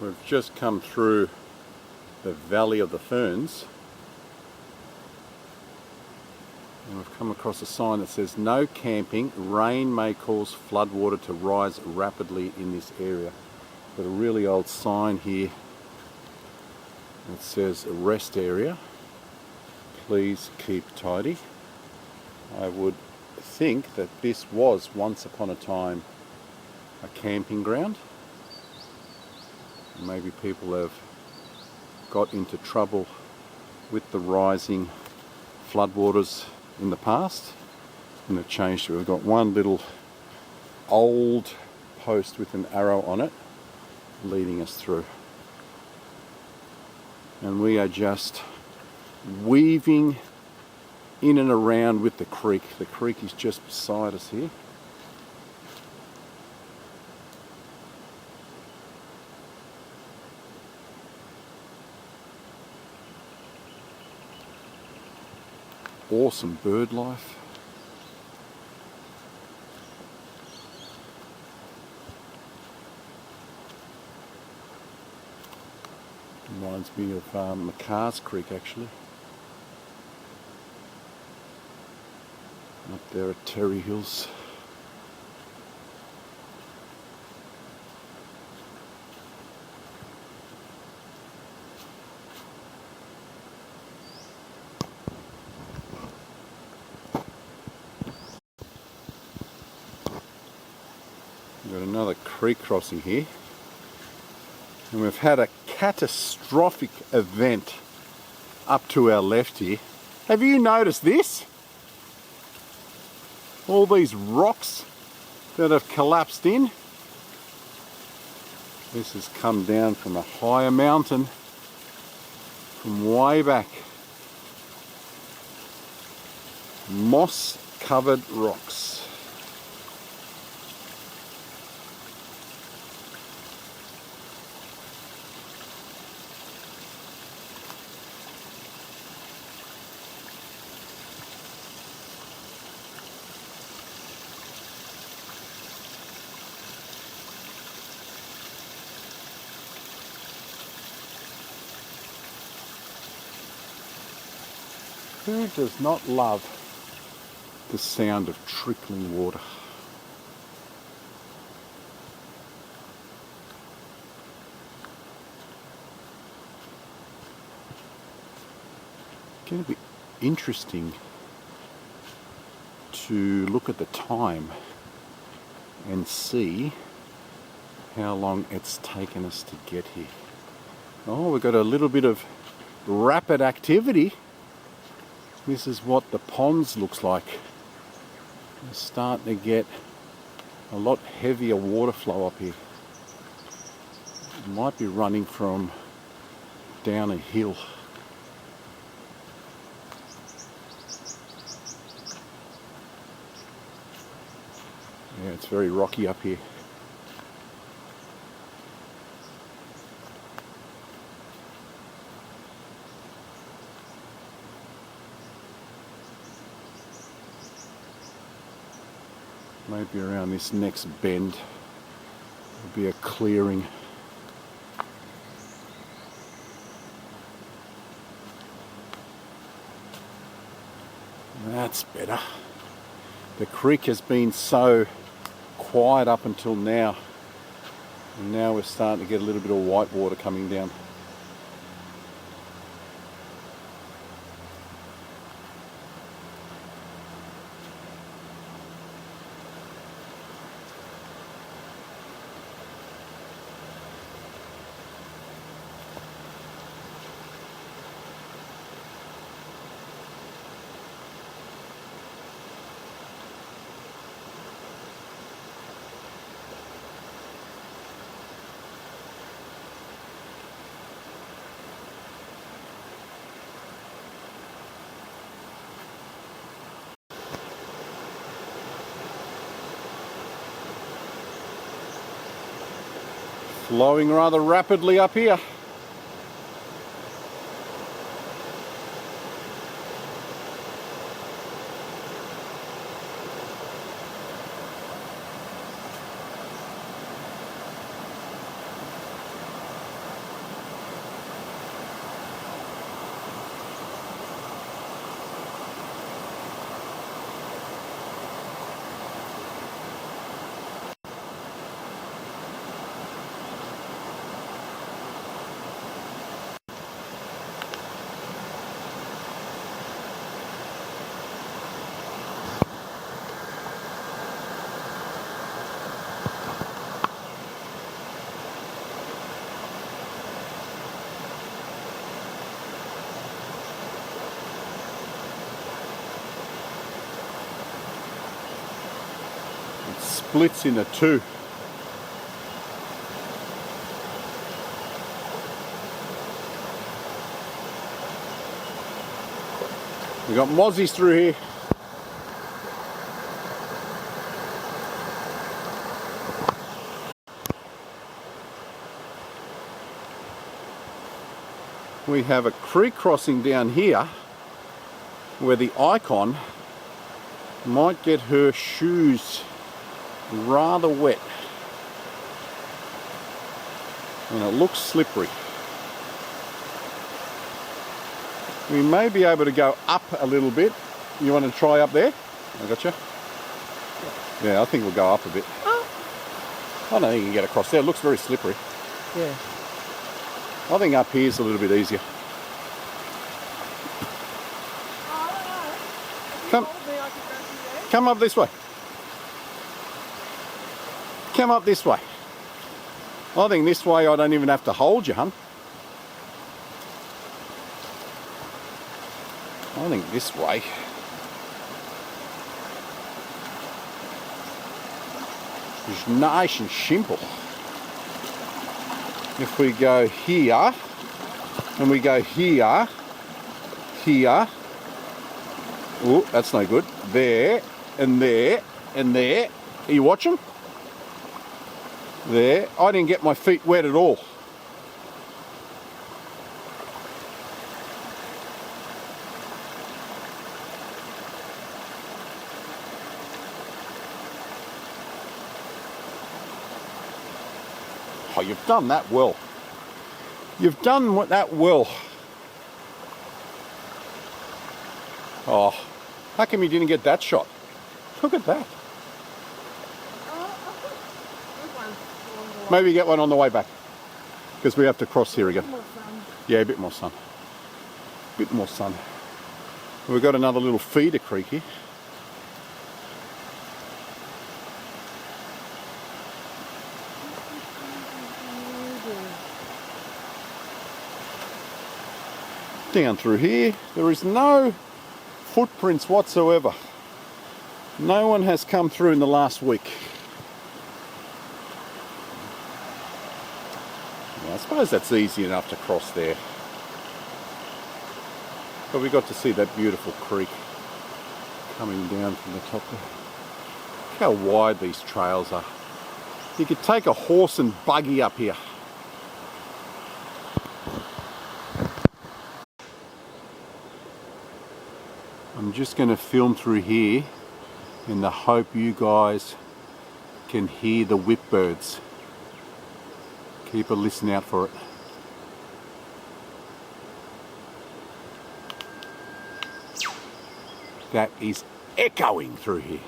Speaker 1: We've just come through the Valley of the Ferns, and we've come across a sign that says no camping, rain may cause floodwater to rise rapidly in this area. Got a really old sign here that says rest area, please keep tidy. I would think that this was once upon a time a camping ground. Maybe people have got into trouble with the rising floodwaters in the past and have changed it. We've got one little old post with an arrow on it leading us through. And we are just weaving in and around with the creek. The creek is just beside us here. Awesome bird life. Reminds me of McCar's Creek actually. Up there at Terry Hills. We've got another creek crossing here, and we've had a catastrophic event up to our left here. Have you noticed this? All these rocks that have collapsed in. This has come down from a higher mountain from way back. Moss covered rocks. Who does not love the sound of trickling water? It's going to be interesting to look at the time and see how long it's taken us to get here. Oh, we've got a little bit of rapid activity. This is what the ponds looks like. We're starting to get a lot heavier water flow up here. It might be running from down a hill. Yeah, it's very rocky up here. Maybe around this next bend there'll be a clearing. That's better. The creek has been so quiet up until now, and now we're starting to get a little bit of white water coming down. flowing rather rapidly up here. Splits into two. We got mozzies through here. We have a creek crossing down here where the icon might get her shoes rather wet, and it looks slippery. We may be able to go up a little bit. You want to try up there? I gotcha. Yeah, I think we'll go up a bit. I don't think you can get across there. It looks very slippery.
Speaker 2: Yeah.
Speaker 1: I think up here is a little bit easier. Come up this way. Come up this way. I think this way I don't even have to hold you, hun. I think this way. Is nice and simple. If we go here, and we go here, here, oh, that's no good. There, and there, and there. Are you watching? There. I didn't get my feet wet at all. Oh, you've done that well. You've done that well. Oh, how come you didn't get that shot? Look at that. Maybe get one on the way back, because we have to cross here again. Yeah, a bit more sun. Bit more sun. We've got another little feeder creek here. Down through here, there is no footprints whatsoever. No one has come through in the last week. I suppose that's easy enough to cross there. But we got to see that beautiful creek coming down from the top there. Look how wide these trails are. You could take a horse and buggy up here. I'm just going to film through here in the hope you guys can hear the whipbirds. Keep a listen out for it. That is echoing through here.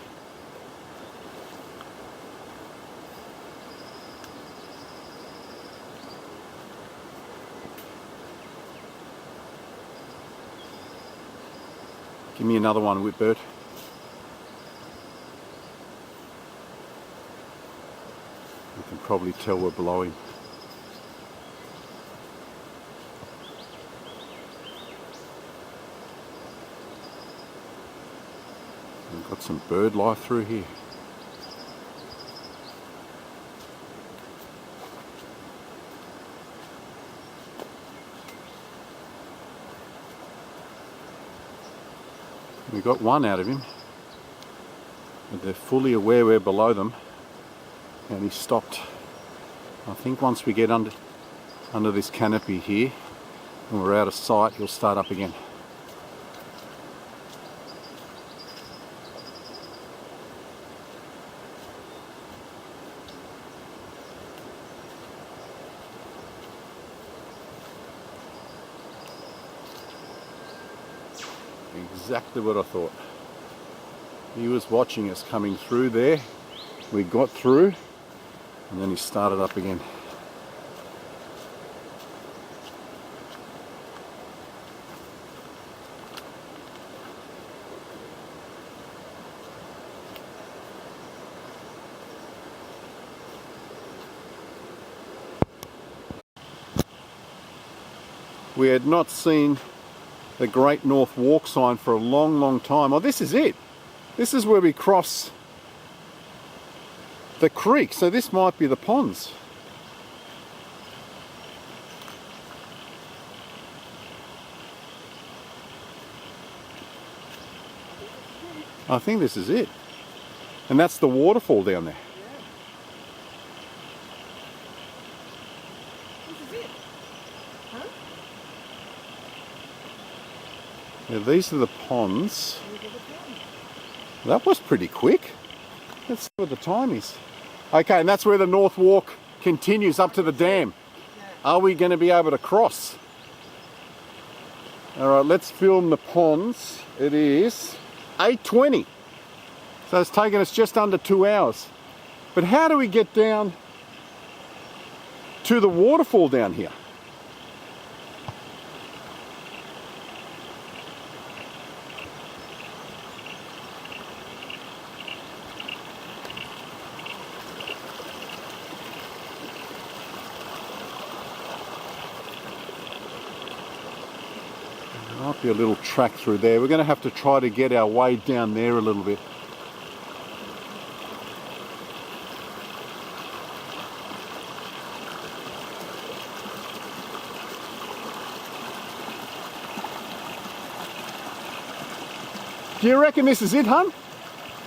Speaker 1: Give me another one, whipbird. You can probably tell we're blowing. We've got some bird life through here. We got one out of him, but they're fully aware we're below them, and he stopped I think once we get under this canopy here and we're out of sight, he'll start up again. Exactly what I thought. He was watching us coming through there. We got through and then he started up again. We had not seen the Great North Walk sign for a long, long time. Oh, this is it. This is where we cross the creek, so this might be the ponds. I think this is it. And that's the waterfall down there. Yeah, these are the ponds. That was pretty quick. Let's see what the time is. Okay, and that's where the North Walk continues up to the dam. Are we going to be able to cross? All right, let's film the ponds. It is 8:20. So it's taken us just under 2 hours. But how do we get down to the waterfall down here? Might be a little track through there. We're going to have to try to get our way down there a little bit. Do you reckon this is it, hun?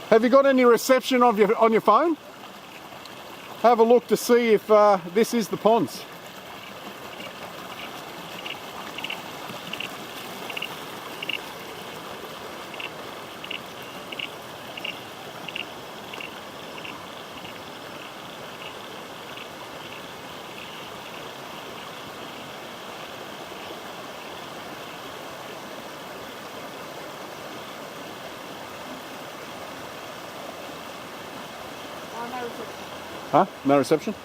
Speaker 1: Have you got any reception on your phone? Have a look to see if this is the ponds. Huh? No reception?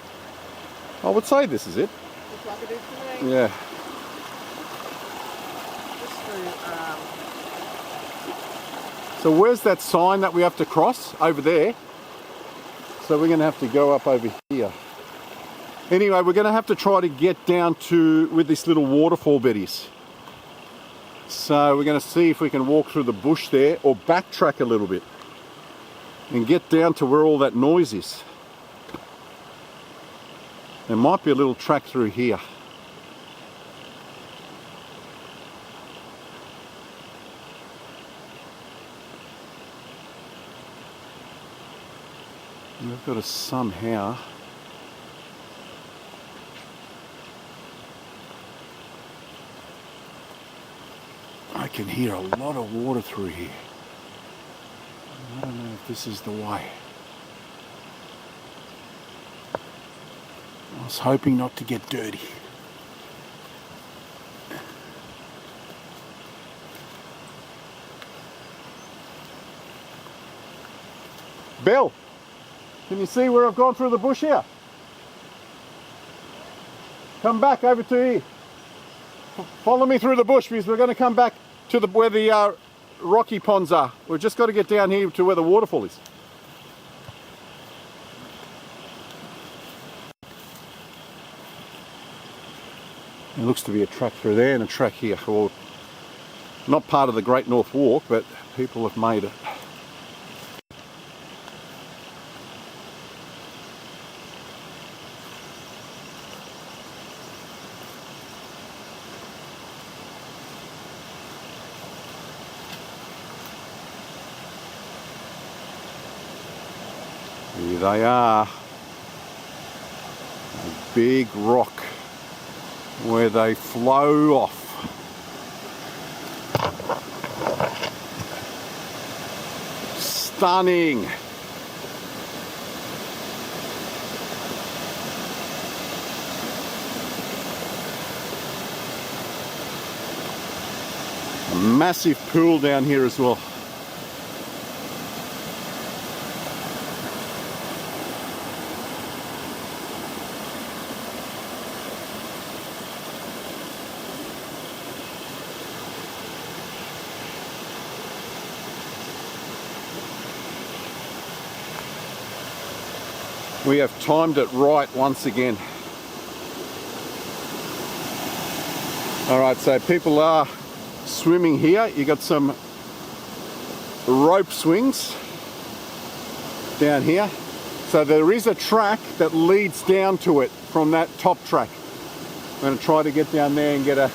Speaker 1: I would say this is it.
Speaker 2: Looks like it is to me.
Speaker 1: Yeah.
Speaker 2: Just through,
Speaker 1: So where's that sign that we have to cross? Over there. So we're going to have to go up over here. Anyway, we're going to have to try to get down to with this little waterfall beddies. So we're going to see if we can walk through the bush there or backtrack a little bit and get down to where all that noise is. There might be a little track through here. We've got to somehow I can hear a lot of water through here. I don't know if this is the way. I was hoping not to get dirty. Bill, can you see where I've gone through the bush here? Come back over to here. Follow me through the bush because we're going to come back to where the rocky ponds are. We've just got to get down here to where the waterfall is. There looks to be a track through there and a track here. Well, not part of the Great North Walk, but people have made it. Here they are. big rock where they flow off. Stunning. A massive pool down here as well. We have timed it right once again. Alright, so people are swimming here. You got some rope swings down here. So there is a track that leads down to it from that top track. I'm going to try to get down there and get a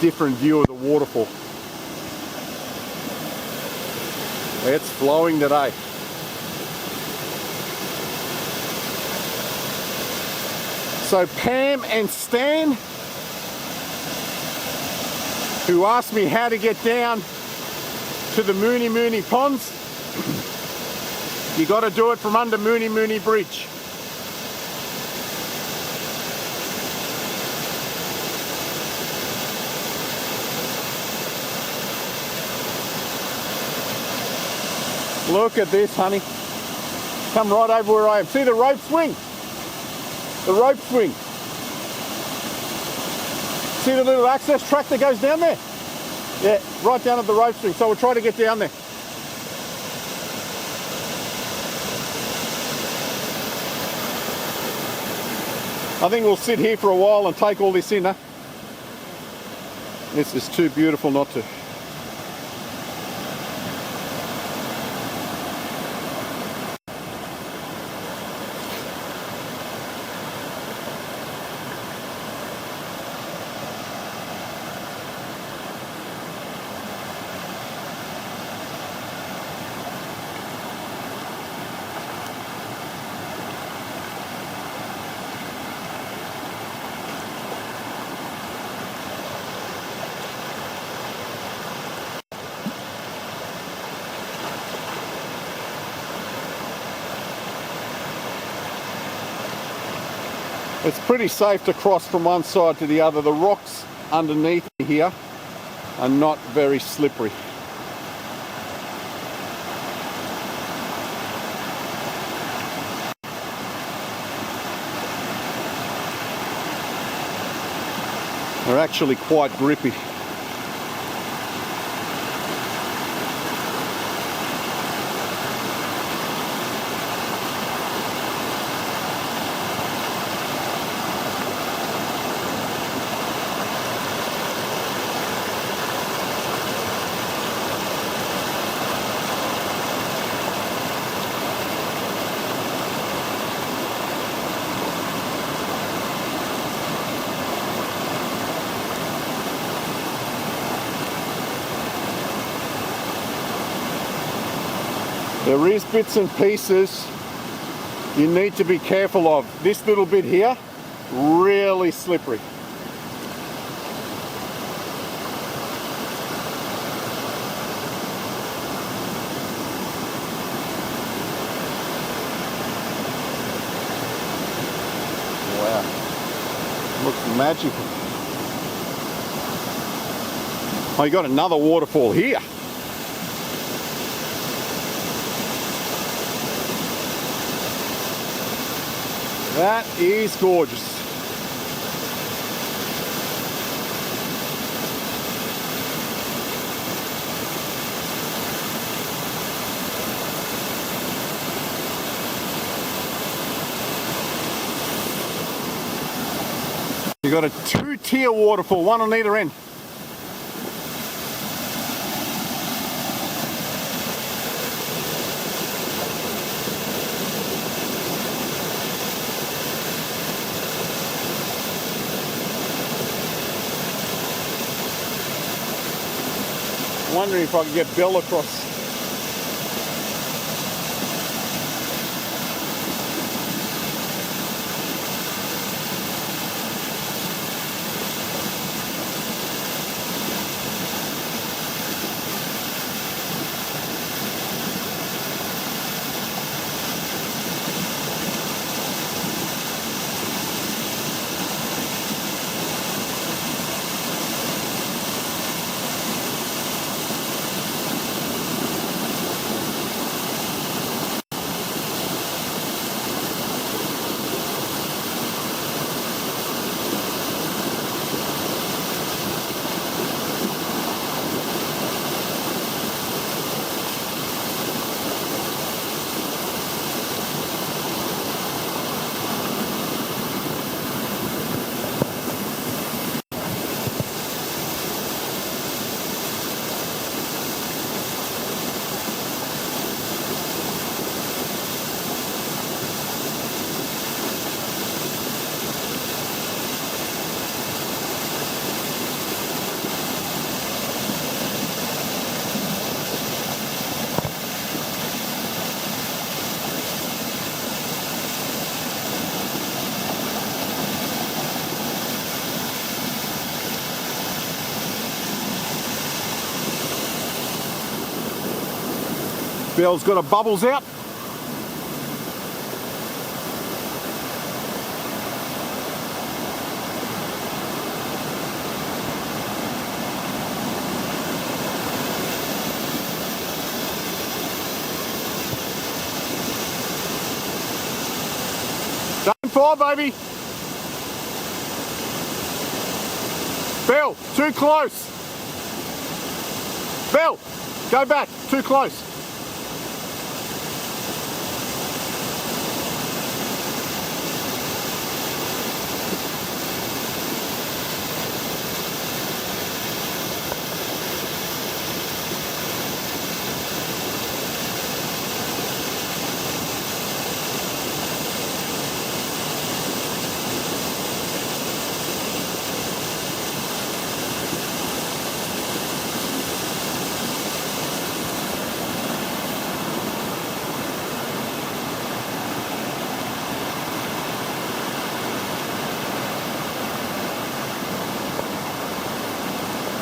Speaker 1: different view of the waterfall. It's flowing today. So Pam and Stan, who asked me how to get down to the Mooney ponds, you got to do it from under Mooney Bridge. Look at this, honey. Come right over where I am. See the rope swing? The rope swing. See the little access track that goes down there? Yeah, right down at the rope swing. So we'll try to get down there. I think we'll sit here for a while and take all this in, huh? This is too beautiful not to. It's pretty safe to cross from one side to the other. The rocks underneath here are not very slippery. They're actually quite grippy. There is bits and pieces you need to be careful of. This little bit here, really slippery. Wow, looks magical. Oh, you got another waterfall here. That is gorgeous. You got a two-tier waterfall, one on either end. Wondering if I could get Bill across. Bell's got her bubbles out. Don't fall, baby. Bell, too close. Bell, go back, too close.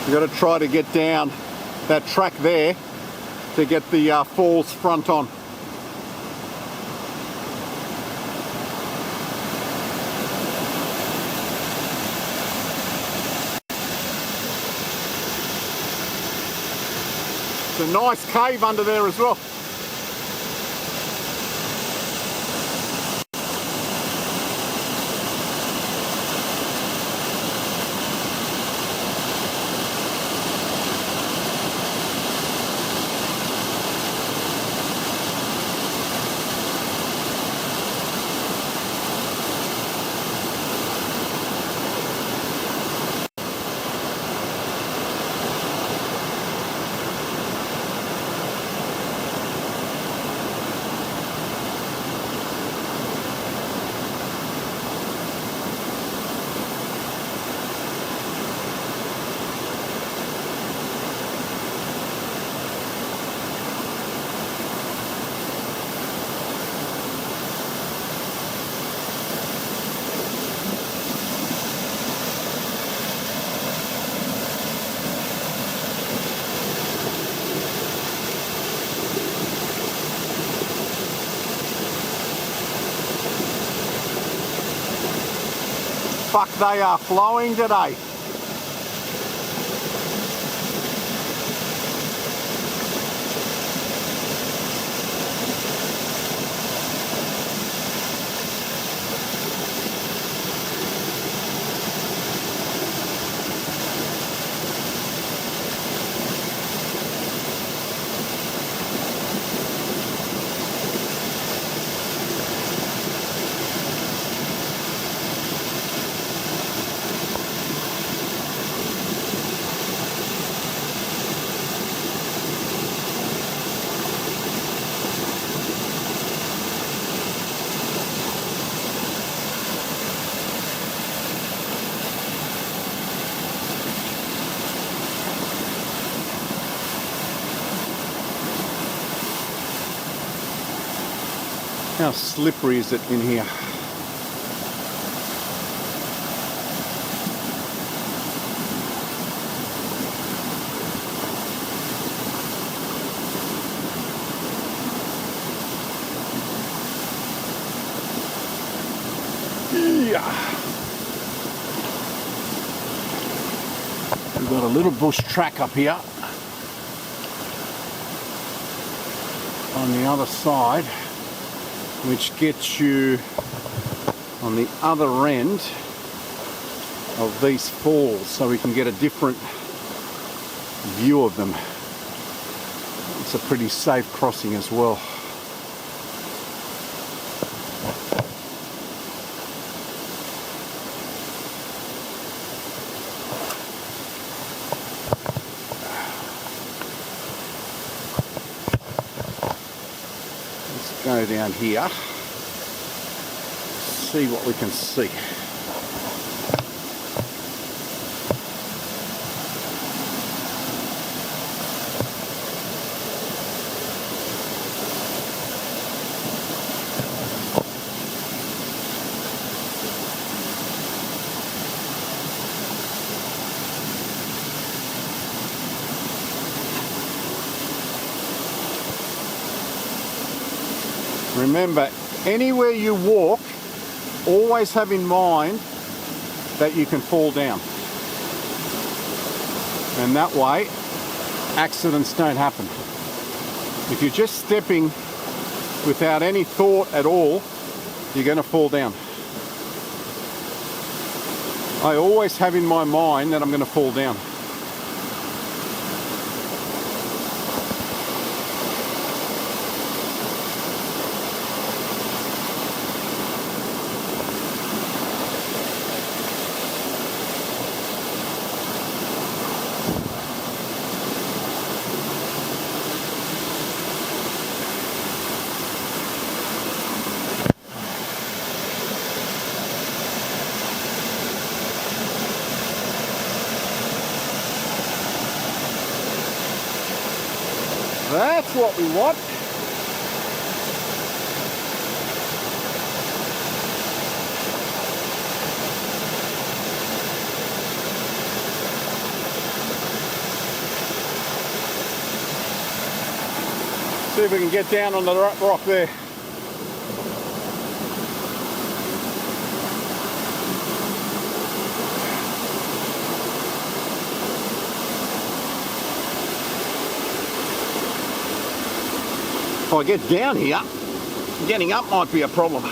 Speaker 1: You've got to try to get down that track there to get the falls front on. It's a nice cave under there as well. Fuck, they are flowing today. How slippery is it in here? Yeah. We've got a little bush track up here on the other side, which gets you on the other end of these falls, so we can get a different view of them. It's a pretty safe crossing as well. Go down here, see what we can see. Remember, anywhere you walk, always have in mind that you can fall down. And that way, accidents don't happen. If you're just stepping without any thought at all, you're going to fall down. I always have in my mind that I'm going to fall down. That's what we want. See if we can get down on the rock there. If I get down here, getting up might be a problem.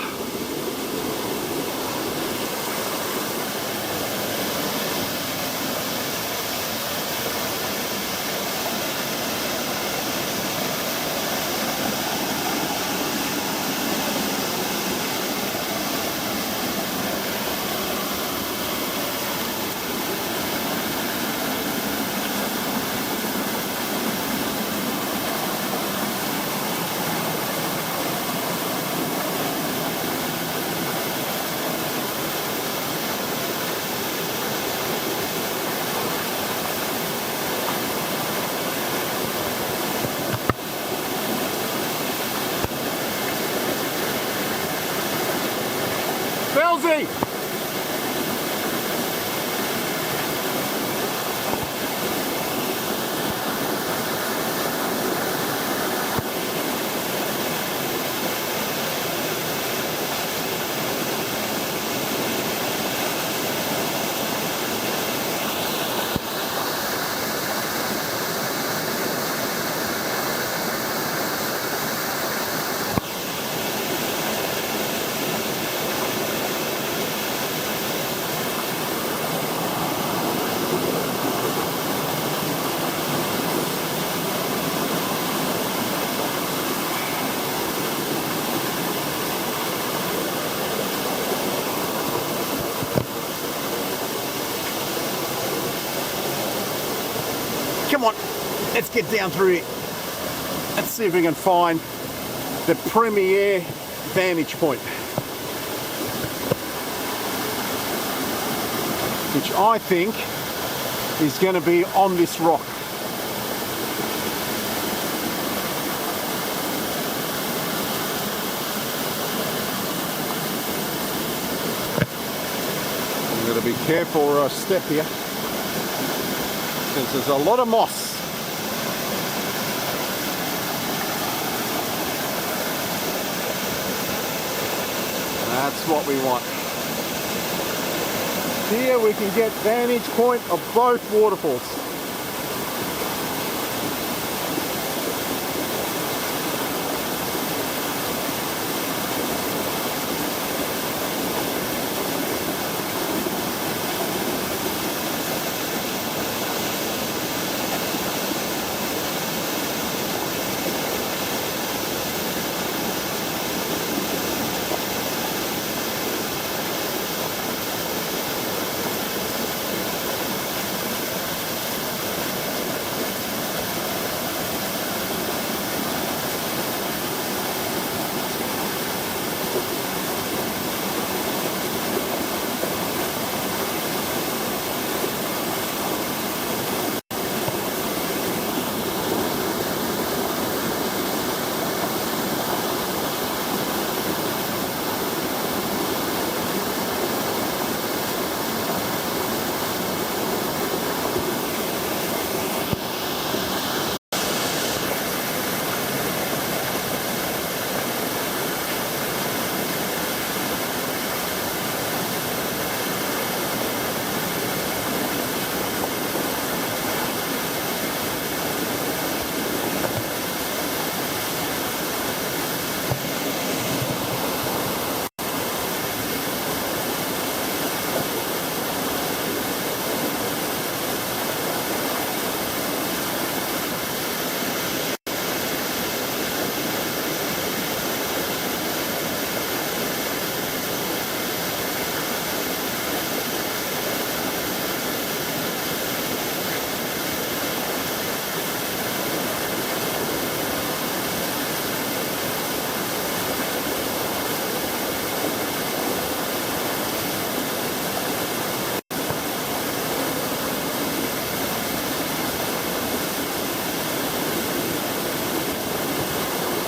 Speaker 1: Belzy! Come on, let's get down through here. Let's see if we can find the premier vantage point, which I think is going to be on this rock. I'm going to be careful where I step here, because there's a lot of moss. That's what we want. Here we can get vantage point of both waterfalls.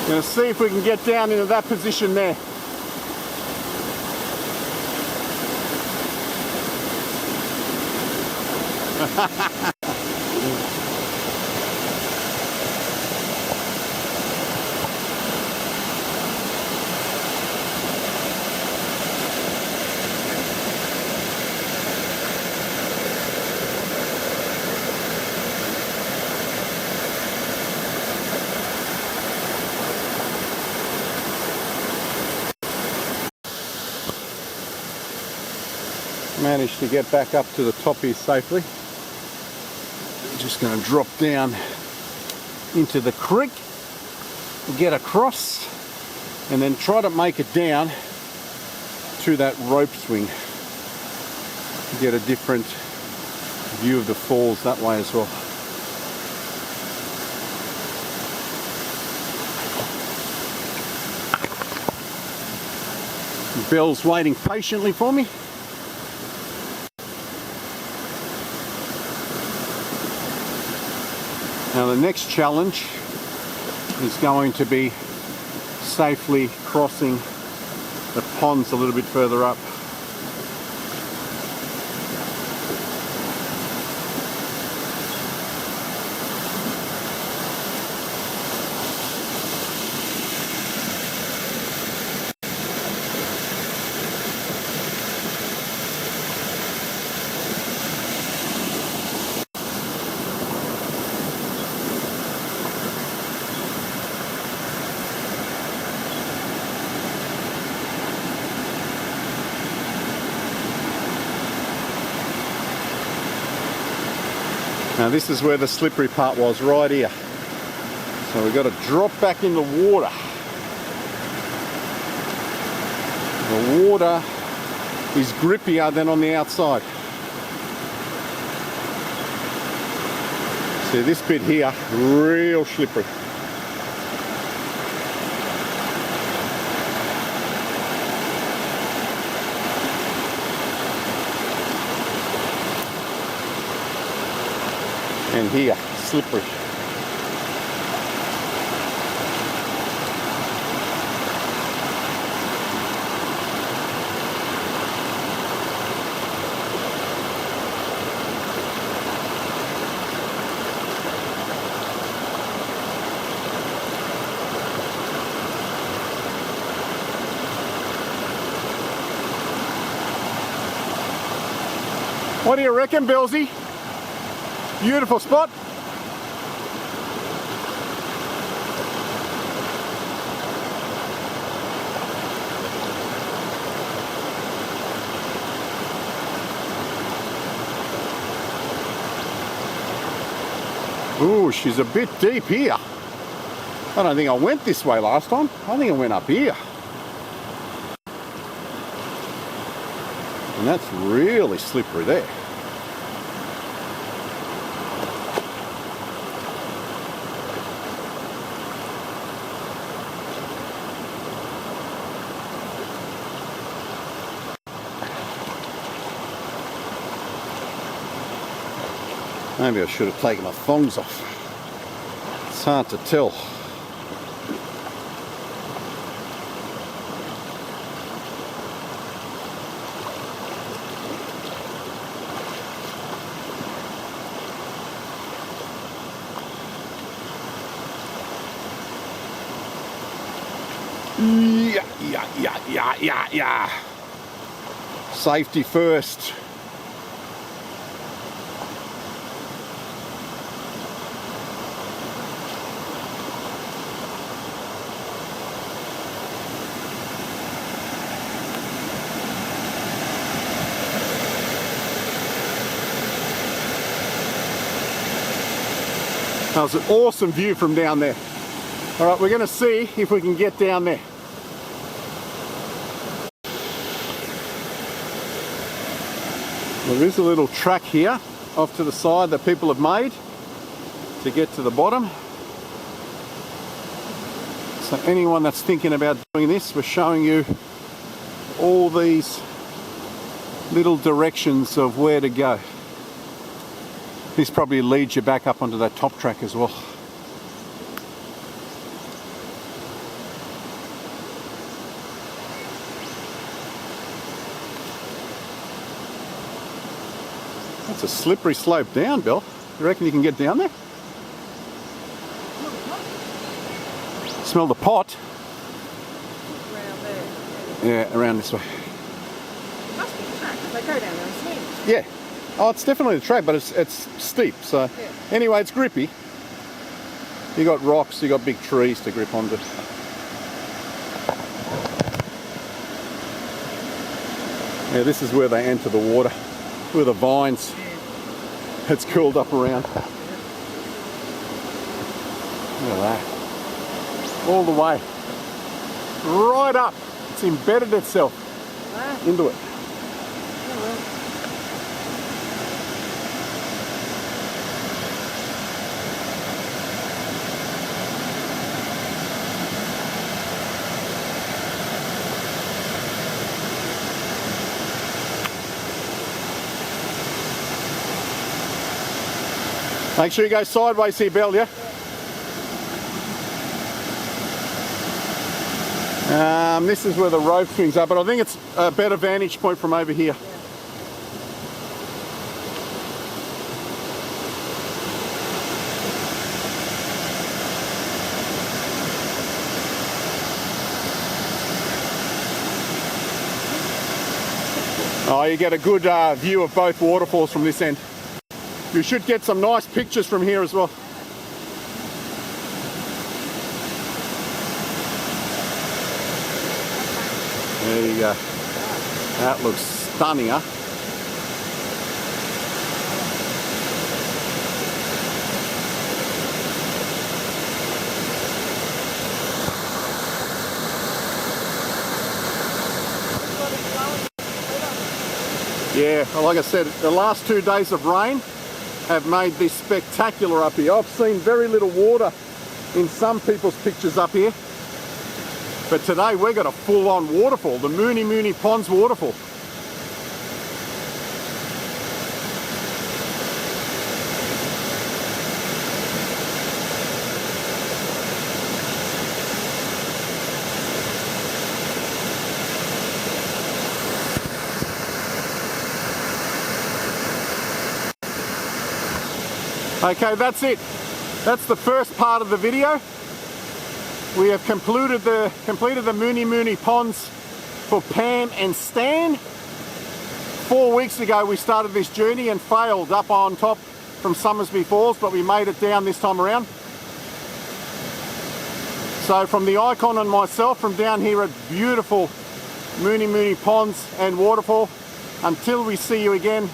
Speaker 1: Gonna see if we can get down into that position there. Managed to get back up to the top here safely. I'm just going to drop down into the creek, get across, and then try to make it down to that rope swing. Get a different view of the falls that way as well. Belle's waiting patiently for me. Now the next challenge is going to be safely crossing the ponds a little bit further up. Now this is where the slippery part was, right here. So we've got to drop back in the water. The water is grippier than on the outside. See this bit here, real slippery. And here, slippery. What do you reckon, Billsy? Beautiful spot. Ooh, she's a bit deep here. I don't think I went this way last time. I think I went up here. And that's really slippery there. Maybe I should have taken my thongs off. It's hard to tell. Yeah. Safety first. That was an awesome view from down there. All right, we're going to see if we can get down there. There is a little track here off to the side that people have made to get to the bottom. So anyone that's thinking about doing this, we're showing you all these little directions of where to go. This probably leads you back up onto that top track as well. It's a slippery slope down, Bill. You reckon you can get down there? Smell the pot?
Speaker 2: Around there.
Speaker 1: Yeah, around this way.
Speaker 2: It must be the track, because they go down there and swing.
Speaker 1: Yeah. Oh, it's definitely the track, but it's steep. So
Speaker 2: Yeah.
Speaker 1: anyway, it's grippy. You got rocks, you got big trees to grip onto. Yeah, this is where they enter the water, where the vines. It's curled up around. Look at that. All the way. Right up. It's embedded itself into it.
Speaker 2: Oh, well.
Speaker 1: Make sure you go sideways here, Bill, yeah? This is where the rope swings up, but I think it's a better vantage point from over here. Oh, you get a good view of both waterfalls from this end. You should get some nice pictures from here as well. There you go. That looks stunning, huh? Yeah, well, like I said, the last 2 days of rain have made this spectacular up here. I've seen very little water in some people's pictures up here, but today we've got a full-on waterfall, the Mooney Ponds waterfall. Okay, that's it. That's the first part of the video. We have completed the Mooney Ponds for Pam and Stan. 4 weeks ago we started this journey and failed up on top from Somersby Falls, but we made it down this time around. So from the Icon and myself, from down here at beautiful Mooney Ponds and waterfall, until we see you again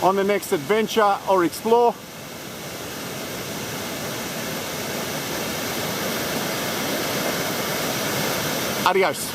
Speaker 1: on the next adventure or explore, adios.